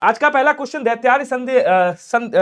आज का पहला क्वेश्चन, दैत्यारि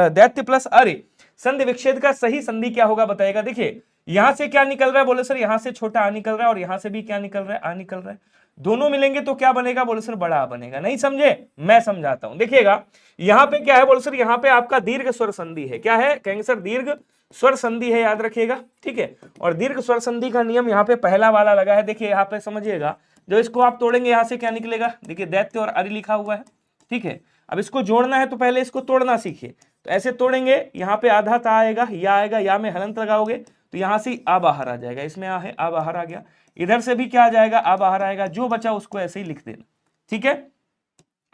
दैत्य प्लस अरे संधि विच्छेद का सही संधि क्या होगा बताएगा। देखिए यहां से क्या निकल रहा है, बोले सर यहां से छोटा आ निकल रहा है और यहां से भी क्या निकल रहा है, आ निकल रहा है। दोनों मिलेंगे तो क्या बनेगा, बोले सर बड़ा आ बनेगा। नहीं समझे, मैं समझाता हूं। देखिएगा यहां पे क्या है, बोले सर यहां पे आपका दीर्घ स्वर संधि है। क्या है, कहेंगे सर दीर्घ स्वर संधि है, याद रखिएगा, ठीक है। और दीर्घ स्वर संधि का नियम यहाँ पे पहला वाला लगा है। देखिए यहाँ पे समझिएगा, जो इसको आप तोड़ेंगे यहां से क्या निकलेगा, देखिए दैत्य और अरि लिखा हुआ है, ठीक है। अब इसको जोड़ना है तो पहले इसको तोड़ना सीखिए। तो ऐसे तोड़ेंगे, यहाँ पे आधा ता आएगा, या में हलंत लगाओगे तो यहां से आ बाहर आ जाएगा, इसमें आ है, आ बाहर आ गया। इधर से भी क्या आ जाएगा, आ बाहर आएगा। जो बचा उसको ऐसे ही लिख देना, ठीक है।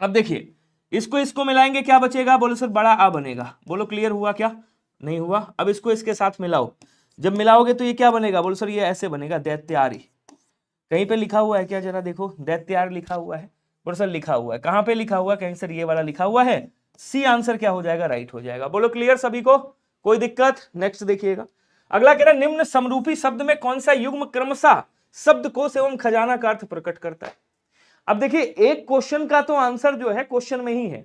अब देखिए इसको मिलाएंगे, क्या बचेगा, बोलो सर बड़ा आ बनेगा। बोलो क्लियर हुआ क्या, नहीं हुआ। अब इसको इसके साथ मिलाओ, जब मिलाओगे तो ये क्या बनेगा, बोलो सर ये ऐसे बनेगा, दैत्यारि। कहीं पे लिखा हुआ है क्या, जरा देखो, दैत्यारि लिखा हुआ है। बोलो सर लिखा हुआ है, कहां पे लिखा हुआ है, कहेंगे सर ये वाला लिखा हुआ है। सी आंसर क्या हो जाएगा, राइट हो जाएगा। बोलो क्लियर सभी को, कोई दिक्कत। नेक्स्ट देखिएगा, अगला कह रहा है निम्न समरूपी शब्द में कौन सा युग्म क्रमशः शब्दकोश एवं खजाना का अर्थ प्रकट करता है। अब देखिए एक क्वेश्चन का तो आंसर जो है क्वेश्चन में ही है,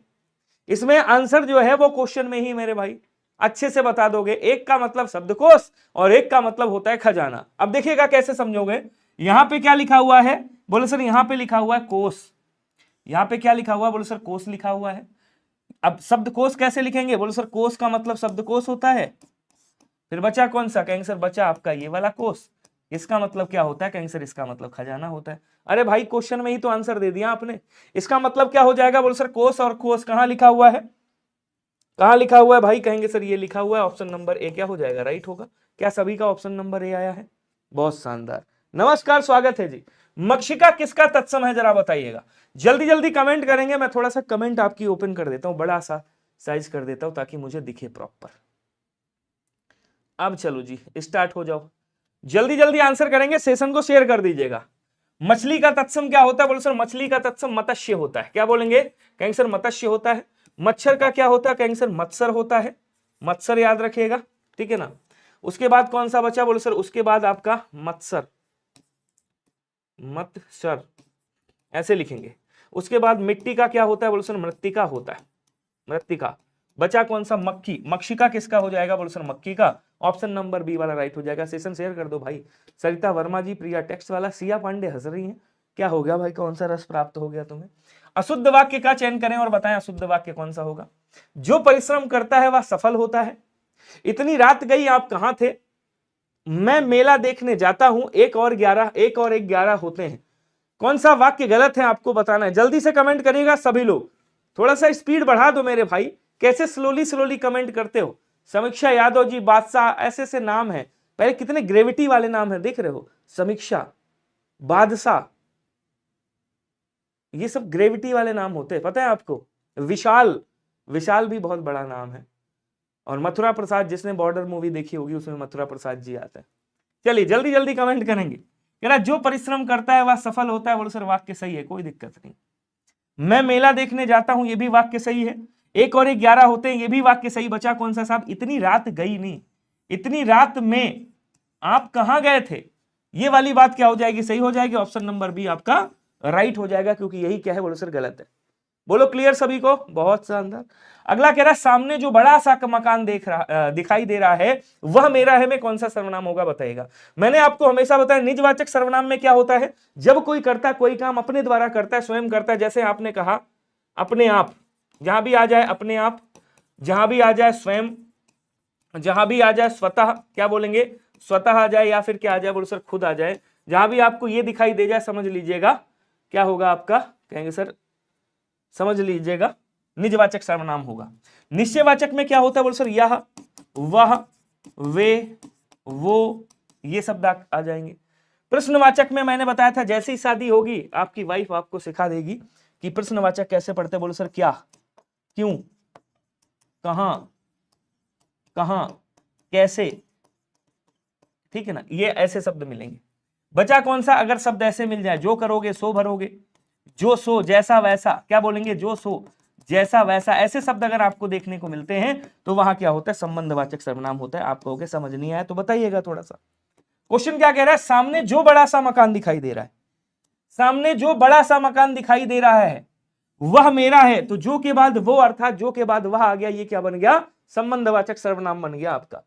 इसमें आंसर जो है वो क्वेश्चन में ही मेरे भाई अच्छे से बता दोगे। एक का मतलब शब्दकोश और एक का मतलब होता है खजाना। अब देखिएगा कैसे समझोगे, यहां पे क्या लिखा हुआ है, बोले सर यहां पे लिखा हुआ है कोश। यहां पे क्या लिखा हुआ है, बोले सर कोश लिखा हुआ है। अब शब्दकोश कैसे लिखेंगे, बोले सर कोश का मतलब शब्दकोश होता है। फिर बचा कौन सा, कहेंगे सर बचा आपका ये वाला कोश। इसका मतलब क्या होता है, कहेंगे सर इसका मतलब खजाना होता है। अरे भाई क्वेश्चन में ही तो आंसर दे दिया आपने। इसका मतलब क्या हो जाएगा, बोले सर कोश और कोश कहां लिखा हुआ है, कहां लिखा हुआ है भाई, कहेंगे सर ये लिखा हुआ है। ऑप्शन नंबर ए क्या हो जाएगा, राइट होगा। क्या सभी का ऑप्शन नंबर ए आया है, बहुत शानदार। नमस्कार, स्वागत है जी। मक्षिका किसका तत्सम है, जरा बताइएगा। जल्दी जल्दी कमेंट करेंगे, मैं थोड़ा सा कमेंट आपकी ओपन कर देता हूं, बड़ा सा साइज कर देता हूं ताकि मुझे दिखे प्रॉपर। अब चलो जी स्टार्ट हो जाओ, जल्दी जल्दी आंसर करेंगे, सेशन को शेयर कर दीजिएगा। मछली का तत्सम क्या होता है, बोलो सर मछली का तत्सम मत्स्य होता है। क्या बोलेंगे, कहेंगे सर मत्स्य होता है। मच्छर का क्या होता है, कहेंगे सर मत्सर होता है। मत्सर याद रखिएगा, ठीक है ना। उसके बाद कौन सा बचा, बोलो सर उसके बाद आपका मत्सर, मत्सर ऐसे लिखेंगे। उसके बाद मिट्टी का क्या होता है, बोलो सर मृत्तिका होता है, मृत्तिका। बचा कौन सा, मक्खी। मक्षिका किसका हो जाएगा, बोलो सर मक्खी का। ऑप्शन नंबर बी वाला राइट हो जाएगा। सेशन शेयर कर दो भाई। सरिता वर्मा जी, प्रिया टेक्स्ट वाला, सिया पांडे हंस रही हैं। क्या हो गया भाई, कौन सा रस प्राप्त हो गया तुम्हें। अशुद्ध वाक्य का चयन करें और बताएं अशुद्ध वाक्य कौन सा होगा। जो परिश्रम करता है वह सफल होता है। इतनी रात गई आप कहां थे, मैं मेला देखने जाता हूं, एक और 11 होते हैं। कौन सा वाक्य गलत है आपको बताना है, जल्दी से कमेंट करिएगा सभी लोग। थोड़ा सा स्पीड बढ़ा दो मेरे भाई, कैसे स्लोली स्लोली कमेंट करते हो। समीक्षा यादव जी, बादशाह, ऐसे ऐसे नाम है, पहले कितने ग्रेविटी वाले नाम है, देख रहे हो। समीक्षा, बादशाह, ये सब ग्रेविटी वाले नाम होते हैं, पता है आपको। विशाल, विशाल भी बहुत बड़ा नाम है। और मथुरा प्रसाद, जिसने बॉर्डर मूवी देखी होगी उसमें मथुरा प्रसाद जी आते हैं। चलिए जल्दी जल्दी कमेंट करेंगे। कह रहा जो परिश्रम करता है वह सफल होता है, बोलो सर वाक्य सही है, कोई दिक्कत नहीं। मैं मेला देखने जाता हूं, ये भी वाक्य सही है। एक और 11 होते हैं, ये भी वाक्य सही। बचा कौन सा साहब, इतनी रात गई नहीं, इतनी रात में आप कहां गए थे, ये वाली बात क्या हो जाएगी, सही हो जाएगी। ऑप्शन नंबर बी आपका राइट हो जाएगा, क्योंकि यही क्या है, बोलो सर गलत है। बोलो क्लियर सभी को, बहुत शानदार। अगला कह रहा है सामने जो बड़ा सा मकान दिखाई दे रहा है वह मेरा है में कौन सा सर्वनाम होगा बताइएगा। मैंने आपको हमेशा बताया निजवाचक सर्वनाम में क्या होता है, जब कोई करता कोई काम अपने द्वारा करता है, स्वयं करता है। जैसे आपने कहा अपने आप, जहां भी आ जाए अपने आप, जहां भी आ जाए स्वयं, जहां भी आ जाए स्वतः, क्या बोलेंगे, स्वतः आ जाए, या फिर क्या आ जाए, बोलो सर खुद आ जाए। जहां भी आपको ये दिखाई दे जाए समझ लीजिएगा क्या होगा आपका, कहेंगे सर समझ लीजिएगा निजवाचक सर्वनाम होगा। निश्चयवाचक में क्या होता है, बोलो सर यह, वह, वे, वो, ये शब्द आ जाएंगे। प्रश्नवाचक में मैंने बताया था जैसी शादी होगी आपकी वाइफ आपको सिखा देगी कि प्रश्नवाचक कैसे पढ़ते हैं। बोलो सर क्या, क्यों, कहां, कहां, कैसे, ठीक है ना, ये ऐसे शब्द मिलेंगे। बचा कौन सा, अगर शब्द ऐसे मिल जाए, जो करोगे सो भरोगे, जो सो, जैसा वैसा, क्या बोलेंगे, जो सो, जैसा वैसा, ऐसे शब्द अगर आपको देखने को मिलते हैं तो वहां क्या होता है, संबंधवाचक सर्वनाम होता है। आप कहोगे समझ नहीं आया तो बताइएगा थोड़ा सा। क्वेश्चन क्या कह रहा है, सामने जो बड़ा सा मकान दिखाई दे रहा है, सामने जो बड़ा सा मकान दिखाई दे रहा है वह मेरा है, तो जो के बाद वो अर्थात जो के बाद वह आ गया, ये क्या बन गया, संबंधवाचक सर्वनाम बन गया आपका।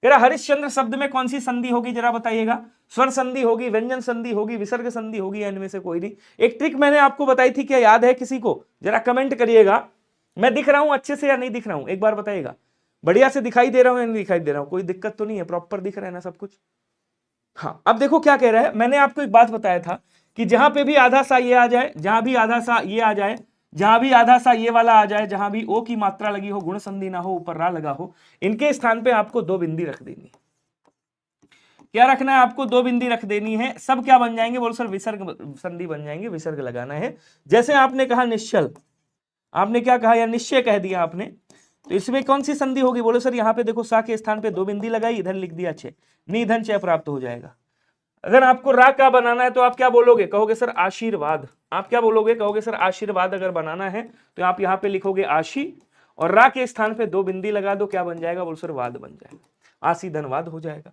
कह रहा हरिश्चंद्र शब्द में कौन सी संधि होगी जरा बताइएगा, स्वर संधि होगी, व्यंजन संधि होगी, विसर्ग संधि होगी, या इनमें से कोई नहीं। एक ट्रिक मैंने आपको बताई थी, क्या याद है किसी को, जरा कमेंट करिएगा। मैं दिख रहा हूं अच्छे से या नहीं दिख रहा हूं, एक बार बताइएगा, बढ़िया से दिखाई दे रहा हूं या नहीं दिखाई दे रहा हूं, कोई दिक्कत तो नहीं है, प्रॉपर दिख रहा है ना सब कुछ। हाँ, अब देखो क्या कह रहा है, मैंने आपको एक बात बताया था कि जहां पे भी आधा सा ये आ जाए, जहां भी आधा सा ये आ जाए, जहां भी आधा सा ये वाला आ जाए, जहां भी ओ की मात्रा लगी हो, गुण संधि ना हो, ऊपर रा लगा हो, इनके स्थान पे आपको दो बिंदी रख देनी है। क्या रखना है आपको, दो बिंदी रख देनी है। सब क्या बन जाएंगे, बोल सर विसर्ग संधि बन जाएंगे, विसर्ग लगाना है। जैसे आपने कहा निश्चल, आपने क्या कहा, या निश्चय कह दिया आपने, तो इसमें कौन सी संधि होगी, बोलो सर यहाँ पे देखो सा के स्थान पे दो बिंदी लगाई, इधर लिख दिया छे, निधन चय प्राप्त हो जाएगा। अगर आपको रा का बनाना है तो आप क्या बोलोगे, कहोगे सर आशीर्वाद। आप क्या बोलोगे, कहोगे सर आशीर्वाद अगर बनाना है तो आप यहाँ पे लिखोगे आशी, और रा के स्थान पे दो बिंदी लगा दो, क्या बन जाएगा, बोल सर वाद बन जाएगा, आशी धनवाद हो जाएगा।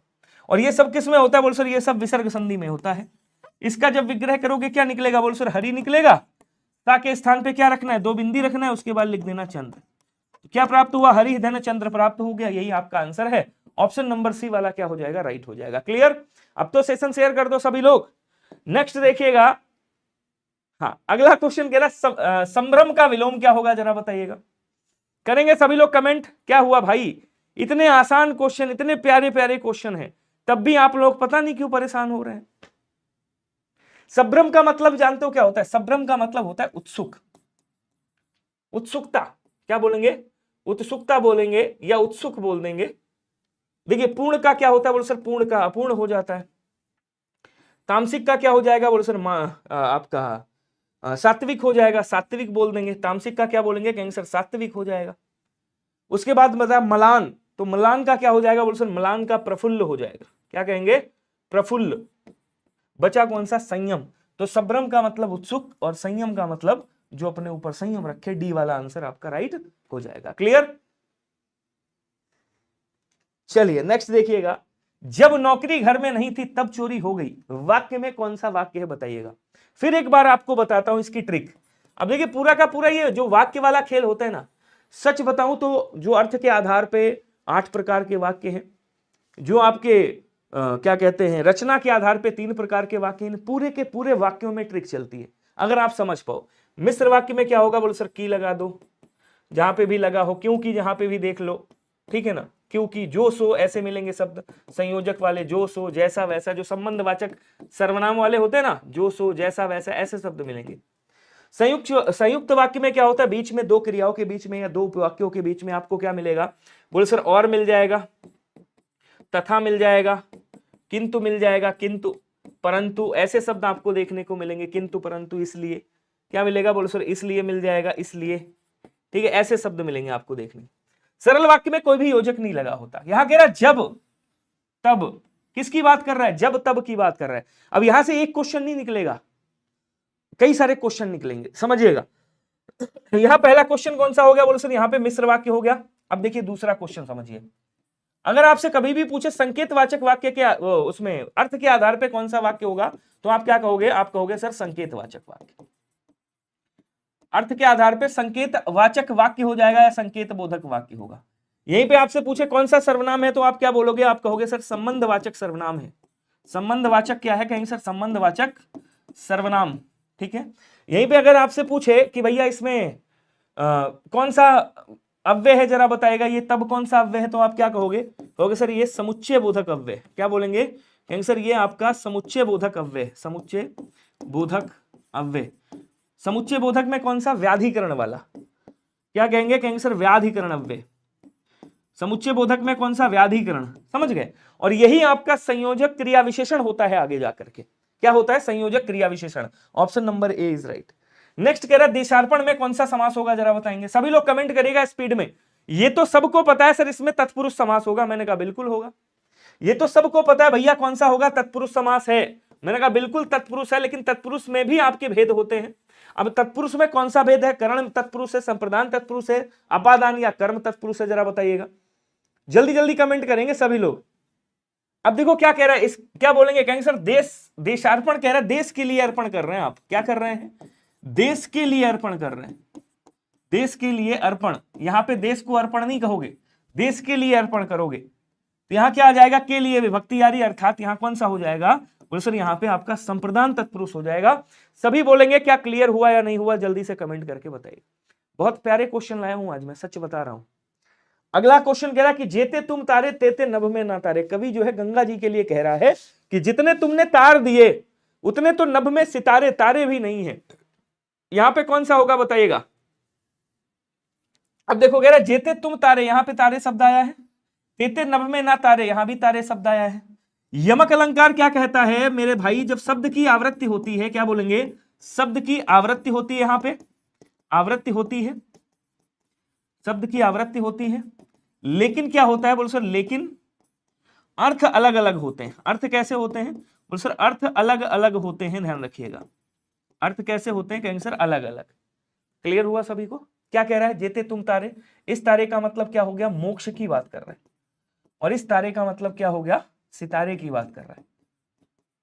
और ये सब किस में होता है, बोल सर ये सब विसर्ग संधि में होता है। इसका जब विग्रह करोगे क्या निकलेगा, बोल सर हरि निकलेगा, ता के स्थान पे क्या रखना है, दो बिंदी रखना है, उसके बाद लिख देना चंद्र। क्या प्राप्त हुआ, हरि धन चंद्र प्राप्त हो गया, यही आपका आंसर है। ऑप्शन नंबर सी वाला क्या हो जाएगा, राइट हो जाएगा। क्लियर। अब तो सेशन शेयर कर दो सभी लोग। नेक्स्ट देखिएगा, हाँ अगला क्वेश्चन कह रहा संभ्रम का विलोम क्या होगा, जरा बताइएगा। करेंगे सभी लोग कमेंट, क्या हुआ भाई, इतने आसान क्वेश्चन, इतने प्यारे प्यारे क्वेश्चन हैं, तब भी आप लोग पता नहीं क्यों परेशान हो रहे हैं। संभ्रम का मतलब जानते हो क्या होता है, संभ्रम का मतलब होता है उत्सुक, उत्सुकता। क्या बोलेंगे, उत्सुकता बोलेंगे या उत्सुक बोल देंगे। देखिए पूर्ण का क्या होता है, बोले सर पूर्ण का अपूर्ण हो जाता है। तामसिक का क्या हो जाएगा, बोले सर आपका सात्विक हो जाएगा, सात्विक बोल देंगे। तामसिक का क्या बोलेंगे, कहेंगे सर सात्विक हो जाएगा। उसके बाद मतलब मलान, तो मलान का क्या हो जाएगा, बोले सर मलान का प्रफुल्ल हो जाएगा। क्या कहेंगे, प्रफुल्ल। बचा कौन सा, संयम। तो संभ्रम का मतलब उत्सुक, और संयम का मतलब जो अपने ऊपर संयम रखे। डी वाला आंसर आपका राइट हो जाएगा। क्लियर। चलिए नेक्स्ट देखिएगा, जब नौकरी घर में नहीं थी तब चोरी हो गई, वाक्य में कौन सा वाक्य है बताइएगा। फिर एक बार आपको बताता हूं इसकी ट्रिक। अब देखिए पूरा का पूरा ये जो वाक्य वाला खेल होता है ना, सच बताऊं तो जो अर्थ के आधार पे 8 प्रकार के वाक्य हैं, जो आपके क्या कहते हैं रचना के आधार पे 3 प्रकार के वाक्य हैं, पूरे के पूरे वाक्यों में ट्रिक चलती है अगर आप समझ पाओ। मिश्र वाक्य में क्या होगा, बोलो सर की लगा दो, जहां पे भी लगा हो, क्योंकि जहां पे भी देख लो, ठीक है ना, क्योंकि जो सो ऐसे मिलेंगे शब्द, संयोजक वाले जो सो जैसा वैसा, जो संबंधवाचक सर्वनाम वाले होते हैं ना, जो सो जैसा वैसा, ऐसे शब्द मिलेंगे। संयुक्त वाक्य में क्या होता है, बीच में दो क्रियाओं के बीच में या दो वाक्यों के बीच में आपको क्या मिलेगा, बोले सर और मिल जाएगा, तथा मिल जाएगा, किंतु मिल जाएगा, किंतु परंतु, ऐसे शब्द आपको देखने को मिलेंगे। किंतु परंतु इसलिए, क्या मिलेगा, बोले सर इसलिए मिल जाएगा, इसलिए, ठीक है, ऐसे शब्द मिलेंगे आपको देखने। सरल वाक्य में कोई भी योजक नहीं लगा होता। यहां कह रहा है जब तब, किसकी बात कर रहा है, जब तब की बात कर रहा है। अब यहां से एक क्वेश्चन नहीं निकलेगा, कई सारे क्वेश्चन निकलेंगे, समझिएगा। यहां पहला क्वेश्चन कौन सा हो गया, बोलो सर यहां पे मिश्र वाक्य हो गया। अब देखिए दूसरा क्वेश्चन समझिए, अगर आपसे कभी भी पूछे संकेतवाचक वाक्य क्या, उसमें अर्थ के आधार पे कौन सा वाक्य होगा, तो आप क्या कहोगे, आप कहोगे सर संकेतवाचक वाक्य। अर्थ के आधार पे संकेतवाचक वाक्य हो जाएगा या संकेत बोधक वाक्य होगा। यहीं पे आपसे पूछे कौन सा सर्वनाम है, तो आप क्या बोलोगे, आप कहोगे सर संबंधवाचक सर्वनाम है। संबंधवाचक क्या है, कहेंगे सर संबंधवाचक सर्वनाम, ठीक है। यहीं पे अगर आपसे पूछे कि भैया इसमें कौन सा अव्यय है, जरा बताएगा ये तब कौन सा अव्यय है, तो आप क्या कहोगे, कहोगे सर ये समुच्चय बोधक अव्यय। क्या बोलेंगे, कहेंगे सर ये आपका समुच्चय बोधक अव्यय, समुच्चय बोधक अव्यय। समुच्चय बोधक में कौन सा, व्याधिकरण वाला। क्या कहेंगे, कहेंगे सर व्याधिकरण अव्यय। समुच्चय बोधक में कौन सा, व्याधिकरण, समझ गए। और यही आपका संयोजक क्रिया विशेषण होता है आगे जाकर के। क्या होता है, संयोजक क्रिया विशेषण। Option number A is right. Next कह रहा है देशार्पण में कौन सा समास होगा, जरा बताएंगे। सभी लोग कमेंट करिएगा स्पीड में। ये तो सबको पता है सर इसमें तत्पुरुष समास होगा, मैंने कहा बिल्कुल होगा। ये तो सबको पता है भैया कौन सा होगा, तत्पुरुष समास है, मैंने कहा बिल्कुल तत्पुरुष है। लेकिन तत्पुरुष में भी आपके भेद होते हैं। अब तत्पुरुष में कौन सा भेद है, करण तत्पुरुष है, संप्रदान तत्पुरुष है, अपादान या कर्म तत्पुरुष है, जरा बताइएगा। जल्दी जल्दी कमेंट करेंगे सभी लोग। अब देखो क्या कह रहा है, इस क्या बोलेंगे, कहेंगे सर देशार्पण कह रहा है, देश के लिए अर्पण कर रहे हैं आप। क्या कर रहे हैं, देश के लिए अर्पण कर रहे हैं, देश के लिए अर्पण, यहां पे देश को अर्पण नहीं कहोगे, देश के लिए अर्पण करोगे तो यहां क्या आ जाएगा, के लिए विभक्ति आ रही, अर्थात यहां कौन सा हो जाएगा, बोले सर यहां पे आपका संप्रदान तत्पुरुष हो जाएगा। सभी बोलेंगे क्या क्लियर हुआ या नहीं हुआ, जल्दी से कमेंट करके बताइए। बहुत प्यारे क्वेश्चन लाया हूं आज मैं, सच बता रहा हूं। अगला क्वेश्चन कह रहा है कि जेते तुम तारे तेते नभ में ना तारे। कवि जो है गंगा जी के लिए कह रहा है कि जितने तुमने तार दिए उतने तो नभ में सितारे, तारे भी नहीं है। यहां पे कौन सा होगा बताइएगा। अब देखो कह रहा है जेते तुम तारे, यहां पे तारे शब्द आया है, तेते नभ में ना तारे, यहां भी तारे शब्द आया है। यमक अलंकार क्या कहता है मेरे भाई, जब शब्द की आवृत्ति होती है, क्या बोलेंगे, शब्द की आवृत्ति होती है, यहां पे आवृत्ति होती है, शब्द की आवृत्ति होती है, लेकिन क्या होता है बोलो सर, लेकिन अर्थ अलग अलग होते हैं। अर्थ कैसे होते हैं बोलो सर, अर्थ अलग अलग होते हैं, ध्यान रखिएगा। अर्थ कैसे होते हैं, कहेंगे सर अलग अलग। क्लियर हुआ सभी को। क्या कह रहा है, जेते तुम तारे, इस तारे का मतलब क्या हो गया, मोक्ष की बात कर रहा है, और इस तारे का मतलब क्या हो गया, सितारे की बात कर रहा है।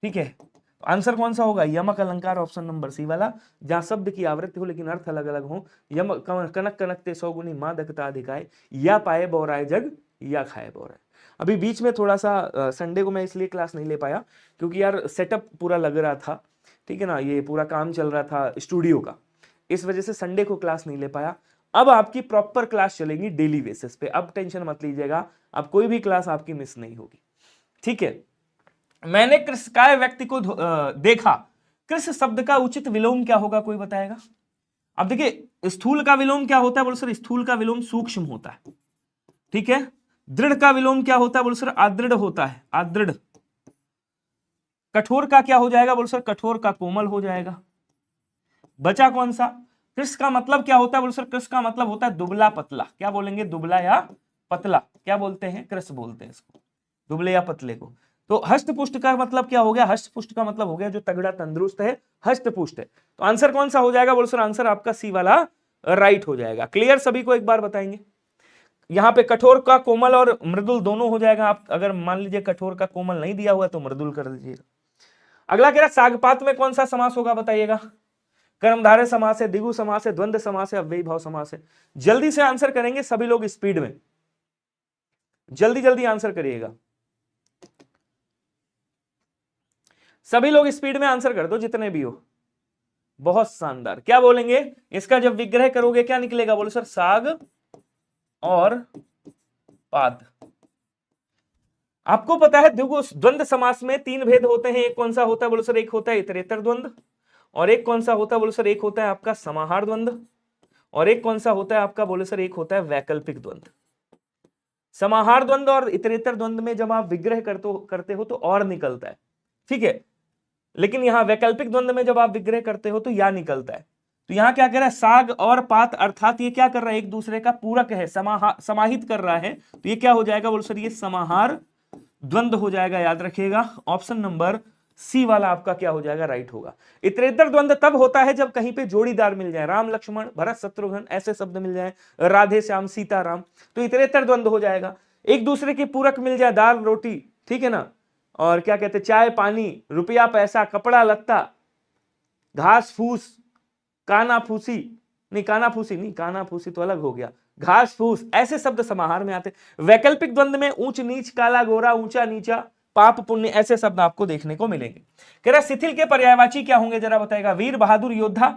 ठीक है, तो आंसर कौन सा होगा, यमक अलंकार, ऑप्शन नंबर सी वाला, जहां शब्द की आवृत्ति हो लेकिन अर्थ अलग अलग हो। यम कनक कनकते सौगुनी मां दकता अधिकाय, या पाए बोराए जग या खाए बोराए। अभी बीच में थोड़ा सा संडे को मैं इसलिए क्लास नहीं ले पाया क्योंकि यार सेटअप पूरा लग रहा था, ठीक है ना, ये पूरा काम चल रहा था स्टूडियो का, इस वजह से संडे को क्लास नहीं ले पाया। अब आपकी प्रॉपर क्लास चलेंगी डेली बेसिस पे, अब टेंशन मत लीजिएगा, अब कोई भी क्लास आपकी मिस नहीं होगी। ठीक है, मैंने कृषकाय व्यक्ति को देखा, कृष शब्द का उचित विलोम क्या होगा, कोई बताएगा। अब देखिए स्थूल का विलोम क्या होता है बोलो सर, स्थूल का विलोम सूक्ष्म होता है। ठीक है, दृढ़ का विलोम क्या होता है बोलो सर, अदृढ़ होता है, अदृढ़। कठोर का क्या हो जाएगा बोलो सर, कठोर का कोमल हो जाएगा। बचा कौन सा, कृष का मतलब क्या होता है बोलो सर, कृष का मतलब होता है दुबला पतला। क्या बोलेंगे, दुबला या पतला, क्या बोलते हैं, कृष बोलते हैं इसको, दुबले या पतले को। तो हष्टपुष्ट का मतलब क्या हो गया, हष्टपुष्ट का मतलब हो गया जो तगड़ा तंदुरुस्त है, हष्टपुष्ट है। तो आंसर कौन सा हो जाएगा बोलो सर, आंसर आपका सी वाला राइट हो जाएगा। क्लियर सभी को, एक बार बताएंगे। यहाँ पे कठोर का कोमल और मृदुल दोनों हो जाएगा। आप अगर मान लीजिए कठोर का कोमल नहीं दिया हुआ तो मृदुल कर दीजिएगा। अगला कह रहा सागपात में कौन सा समास होगा बताइएगा। कर्मधारय समास है, द्विगु समास है, द्वंद्व समास है, अव्ययी भाव समास है। जल्दी से आंसर करेंगे सभी लोग, स्पीड में जल्दी जल्दी आंसर करिएगा, सभी लोग स्पीड में आंसर कर दो जितने भी हो। बहुत शानदार। क्या बोलेंगे, इसका जब विग्रह करोगे क्या निकलेगा, बोलो सर साग और पात। आपको पता है देखो द्वंद्व समास में तीन भेद होते हैं, एक कौन सा होता है बोलो सर, एक होता है इतरेतर द्वंद्व, और एक कौन सा होता है बोलो सर, एक होता है आपका समाहार द्वंद्व, और एक कौन सा होता है आपका बोलो सर, एक होता है वैकल्पिक द्वंद्व। समाहार द्वंद्व और इतरेतर द्वंद्व में जब आप विग्रह करते हो तो और निकलता है, ठीक है, लेकिन यहां वैकल्पिक द्वंद्व में जब आप विग्रह करते हो तो या निकलता है। तो यहां क्या कह रहा है, साग और पात, अर्थात ये क्या कर रहा है, एक दूसरे का पूरक है, समाहित कर रहा है। तो ये क्या हो जाएगा बोलो सर, ये समाहार द्वंद्व हो जाएगा, याद रखिएगा। ऑप्शन नंबर सी वाला आपका क्या हो जाएगा, राइट होगा। इतरेतर द्वंद्व तब होता है जब कहीं पे जोड़ीदार मिल जाए, राम लक्ष्मण भरत शत्रुघ्न ऐसे शब्द मिल जाए, राधे श्याम सीता राम, तो इतरेतर द्वंद्व हो जाएगा। एक दूसरे के पूरक मिल जाए, दाल रोटी, ठीक है ना, और क्या कहते हैं, चाय पानी, रुपया पैसा, कपड़ा लत्ता, घास फूस, काना फूसी नहीं, काना फूसी नहीं, काना फूसी तो अलग हो गया, घास फूस, ऐसे शब्द समाहार में आते। वैकल्पिक द्वंद्व में ऊंच नीच, काला गोरा, ऊंचा नीचा, पाप पुण्य, ऐसे शब्द आपको देखने को मिलेंगे। कह रहा शिथिल के पर्यायवाची क्या होंगे जरा बताएगा। वीर बहादुर योद्धा,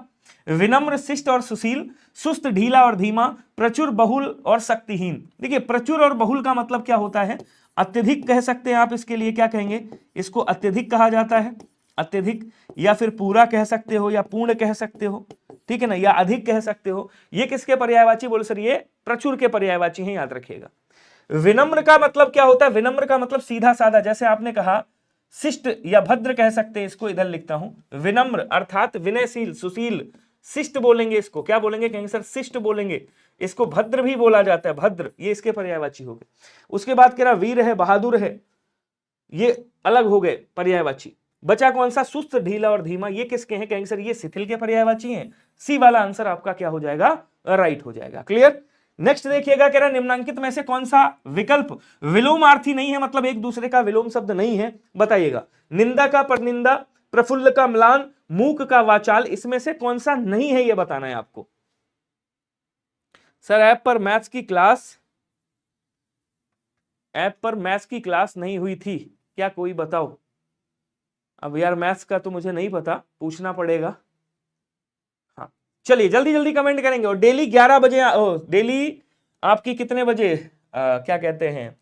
विनम्र शिष्ट और सुशील, सुस्त ढीला और धीमा, प्रचुर बहुल और शक्तिहीन। देखिए प्रचुर और बहुल का मतलब क्या होता है, अत्यधिक कह सकते हैं आप, इसके लिए क्या कहेंगे, इसको अत्यधिक कहा जाता है, अत्यधिक, या फिर पूरा कह सकते हो, या पूर्ण कह सकते हो, ठीक है ना, या अधिक कह सकते हो। ये किसके पर्यायवाची बोलो सर, ये प्रचुर के पर्यायवाची हैं, याद रखिएगा। विनम्र का मतलब क्या होता है, विनम्र का मतलब सीधा साधा, जैसे आपने कहा शिष्ट या भद्र कह सकते हैं, इसको इधर लिखता हूं, विनम्र अर्थात विनयशील सुशील, शिष्ट बोलेंगे इसको, क्या बोलेंगे, कहेंगे सर शिष्ट बोलेंगे, इसको भद्र भी बोला जाता है, भद्र, ये इसके पर्यायवाची हो गए। उसके बाद कह रहा वीर है, बहादुर है, ये अलग हो गए पर्यायवाची। बचा कौन सा, सुस्त ढीला और धीमा, ये किसके हैं, कहेंगे सर ये शिथिल के पर्यायवाची हैं। सी वाला आंसर आपका क्या हो जाएगा, राइट हो जाएगा। क्लियर। नेक्स्ट देखिएगा, कह रहा निम्नांकित में से कौन सा विकल्प विलोमार्थी नहीं है, मतलब एक दूसरे का विलोम शब्द नहीं है, बताइएगा। निंदा का परनिंदा, प्रफुल्ल का म्लान, मूक का वाचाल, इसमें से कौन सा नहीं है ये बताना है आपको। सर ऐप पर मैथ्स की क्लास नहीं हुई थी क्या, कोई बताओ। अब यार मैथ्स का तो मुझे नहीं पता, पूछना पड़ेगा। हाँ चलिए जल्दी जल्दी कमेंट करेंगे। और डेली 11 बजे डेली आपकी कितने बजे क्या कहते हैं,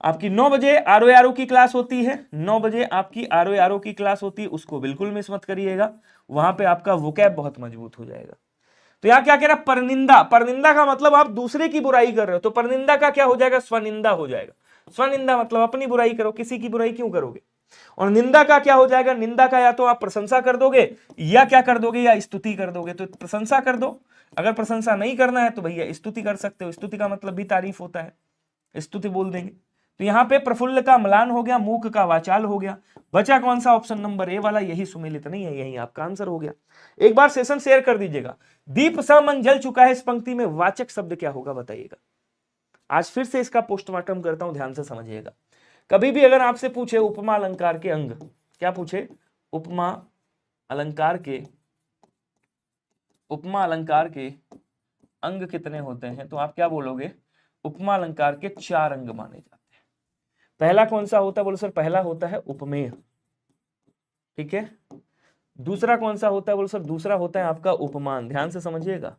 आपकी 9 बजे आरओ की क्लास होती है, 9 बजे आपकी आरओ की क्लास होती है, उसको बिल्कुल मिस मत करिएगा। वहां पे आपका वोकैब बहुत मजबूत हो जाएगा। तो यहां क्या कह रहा है, परनिंदा। परनिंदा का मतलब आप दूसरे की बुराई कर रहे हो, तो परनिंदा का क्या हो जाएगा, स्वनिंदा हो जाएगा। स्वनिंदा मतलब अपनी बुराई करो, किसी की बुराई क्यों करोगे। और निंदा का क्या हो जाएगा, निंदा का या तो आप प्रशंसा कर दोगे या क्या कर दोगे, या स्तुति कर दोगे। तो प्रशंसा कर दो, अगर प्रशंसा नहीं करना है तो भैया स्तुति कर सकते हो, स्तुति का मतलब भी तारीफ होता है, स्तुति बोल देंगे। तो यहाँ पे प्रफुल्ल का म्लान हो गया, मूक का वाचाल हो गया, बचा कौन सा, ऑप्शन नंबर ए वाला, यही सुमेलित नहीं है, यही आपका आंसर हो गया। एक बार सेशन शेयर कर दीजिएगा। दीप सा मन जल चुका है, इस पंक्ति में वाचक शब्द क्या होगा बताइएगा। आज फिर से इसका पोस्टमार्टम करता हूं, ध्यान से समझिएगा। कभी भी अगर आपसे पूछे उपमा अलंकार के अंग, क्या पूछे, उपमा अलंकार के अंग कितने होते हैं, तो आप क्या बोलोगे, उपमा अलंकार के 4 अंग माने जाते हैं। पहला कौन सा होता है, बोलो सर पहला होता है उपमेय, ठीक है। दूसरा कौन सा होता है, बोलो सर दूसरा होता है आपका उपमान, ध्यान से समझिएगा,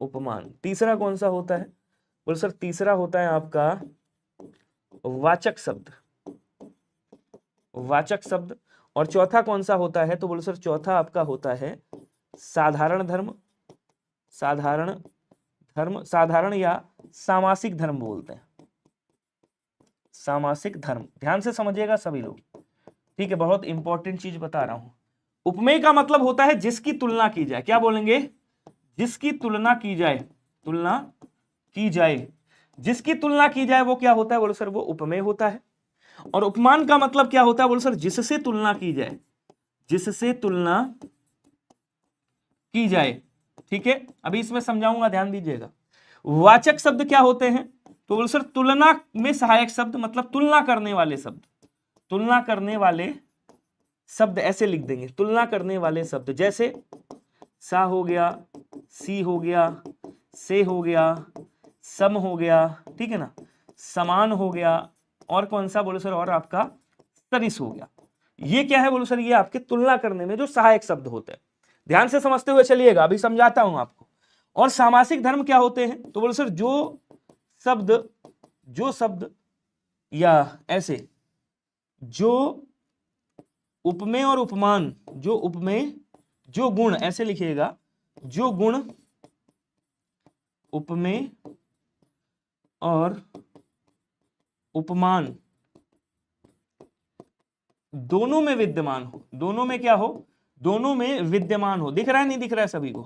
उपमान। तीसरा कौन सा होता है, बोलो सर तीसरा होता है आपका वाचक शब्द, वाचक शब्द। और चौथा कौन सा होता है, तो बोलो सर चौथा आपका होता है साधारण धर्म, साधारण या सामासिक धर्म बोलते हैं, सामासिक धर्म। ध्यान से समझिएगा सभी लोग, ठीक है, बहुत इंपॉर्टेंट चीज बता रहा हूं। उपमेय का मतलब होता है जिसकी तुलना की जाए, क्या बोलेंगे, जिसकी तुलना की जाए, जिसकी तुलना की जाए वो क्या होता है, बोलो सर वो उपमेय होता है। और उपमान का मतलब क्या होता है, बोलो सर जिससे तुलना की जाए, जिससे तुलना की जाए, ठीक है। अभी इसमें समझाऊंगा, ध्यान दीजिएगा। वाचक शब्द क्या होते हैं, तो बोलो सर तुलना में सहायक शब्द, मतलब तुलना करने वाले शब्द, तुलना करने वाले शब्द ऐसे लिख देंगे, तुलना करने वाले शब्द, जैसे सा हो गया, सी हो गया, से हो गया, सम हो गया, ठीक है ना, समान हो गया, और कौन सा बोलो सर, और आपका सरिस हो गया। ये क्या है बोलो सर, ये आपके तुलना करने में जो सहायक शब्द होते हैं। ध्यान से समझते हुए चलिएगा, अभी समझाता हूं आपको। और सामासिक धर्म क्या होते हैं, तो बोलो सर जो शब्द या ऐसे जो उपमेय और उपमान, जो उपमेय, जो गुण, ऐसे लिखिएगा, जो गुण उपमेय और उपमान दोनों में विद्यमान हो, दोनों में क्या हो, दोनों में विद्यमान हो, दिख रहा है नहीं दिख रहा है सभी को,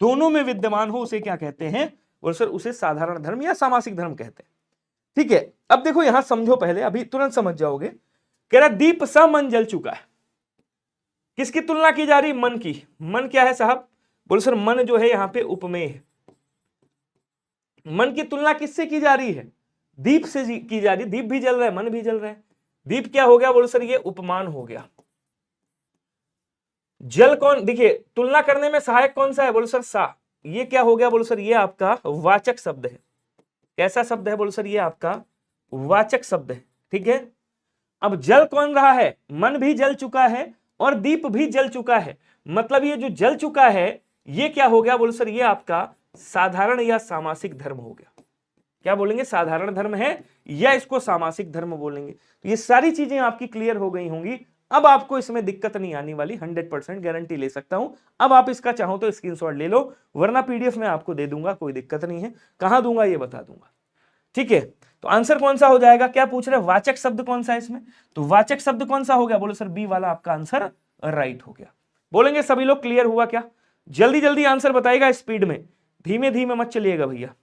दोनों में विद्यमान हो, उसे क्या कहते हैं, और सर उसे साधारण धर्म या सामासिक धर्म कहते हैं, ठीक है। अब देखो यहां समझो पहले, अभी तुरंत समझ जाओगे। कह रहा दीप सा मन जल चुका है, किसकी तुलना की जा रही, मन की। मन क्या है साहब, बोलो सर मन जो है यहां पे उपमेय है। मन की तुलना किससे की जा रही है, दीप से की जा रही है, दीप भी जल रहा है, मन भी जल रहा है। दीप क्या हो गया, बोलो सर ये उपमान हो गया। जल कौन, देखिए तुलना करने में सहायक कौन सा है, बोलो सर सा, ये क्या हो गया, बोलो सर ये आपका वाचक शब्द है। कैसा शब्द है, बोलो सर ये आपका वाचक शब्द है, ठीक है। अब जल कौन रहा है, मन भी जल चुका है और दीप भी जल चुका है, मतलब ये जो जल चुका है ये क्या हो गया, बोलो सर ये आपका साधारण या सामासिक धर्म हो गया। क्या बोलेंगे, साधारण धर्म है या इसको सामासिक धर्म बोलेंगे। तो ये सारी चीजें आपकी क्लियर हो गई होंगी, अब आपको इसमें दिक्कत नहीं आने वाली, 100% गारंटी ले सकता हूं। अब आप इसका चाहो तो स्क्रीनशॉट ले लो, वरना पीडीएफ में आपको दे दूंगा, कोई दिक्कत नहीं है। कहां दूंगा ये बता दूंगा, ठीक है। तो आंसर कौन सा हो जाएगा, क्या पूछ रहे हैं, वाचक शब्द कौन सा है इसमें, तो वाचक शब्द कौन सा हो गया, बोलो सर बी वाला आपका आंसर राइट हो गया। बोलेंगे सभी लोग क्लियर हुआ क्या, जल्दी जल्दी आंसर बताएगा, स्पीड में, धीमे धीमे मत चलिएगा भैया।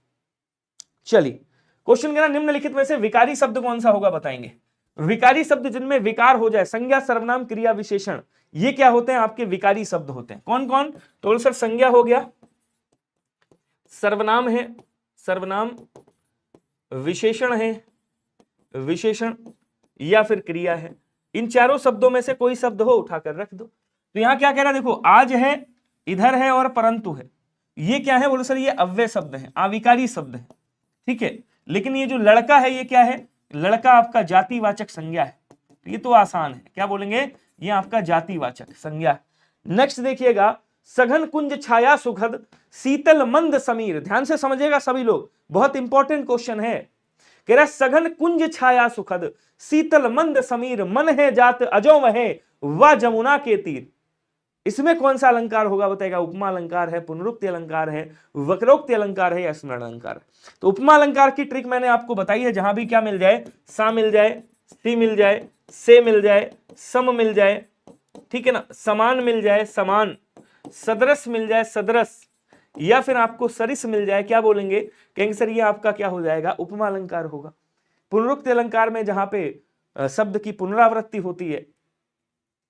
चलिए क्वेश्चन कहना निम्नलिखित में से विकारी शब्द कौन सा होगा बताएंगे। विकारी शब्द जिनमें विकार हो जाए, संज्ञा सर्वनाम क्रिया विशेषण, ये क्या होते हैं आपके विकारी शब्द होते हैं। कौन कौन, तो सर संज्ञा हो गया, सर्वनाम है, सर्वनाम, विशेषण है, विशेषण, या फिर क्रिया है। इन चारों शब्दों में से कोई शब्द हो उठाकर रख दो। तो यहां क्या कह रहा है, देखो आज है, इधर है और परंतु है, ये क्या है बोले सर, ये अव्यय शब्द है, अविकारी शब्द है, ठीक है। लेकिन ये जो लड़का है ये क्या है, लड़का आपका जातिवाचक संज्ञा है, तो ये तो आसान है, क्या बोलेंगे, ये आपका जातिवाचक संज्ञा है। नेक्स्ट देखिएगा, सघन कुंज छाया सुखद शीतल मंद समीर, ध्यान से समझिएगा सभी लोग, बहुत इंपॉर्टेंट क्वेश्चन है। कह रहा सघन कुंज छाया सुखद शीतल मंद समीर, मन है जात अजो है व जमुना के तीर। इसमें कौन सा अलंकार होगा बताएगा, उपमा अलंकार है, पुनरुक्ति अलंकार है, वक्रोक्ति अलंकार है या स्मरण अलंकार है। तो उपमा अलंकार की ट्रिक मैंने आपको बताई है, जहां भी क्या मिल जाए, सा मिल जाए, सी मिल जाए, से मिल जाए, सम मिल जाए, ठीक है ना, समान मिल जाए, समान, सदृश मिल जाए, सदृश, या फिर आपको सरिस मिल जाए, क्या बोलेंगे, कहेंगे सर ये आपका क्या हो जाएगा, उपमा अलंकार होगा। पुनरुक्ति अलंकार में जहां पे शब्द की पुनरावृत्ति होती है,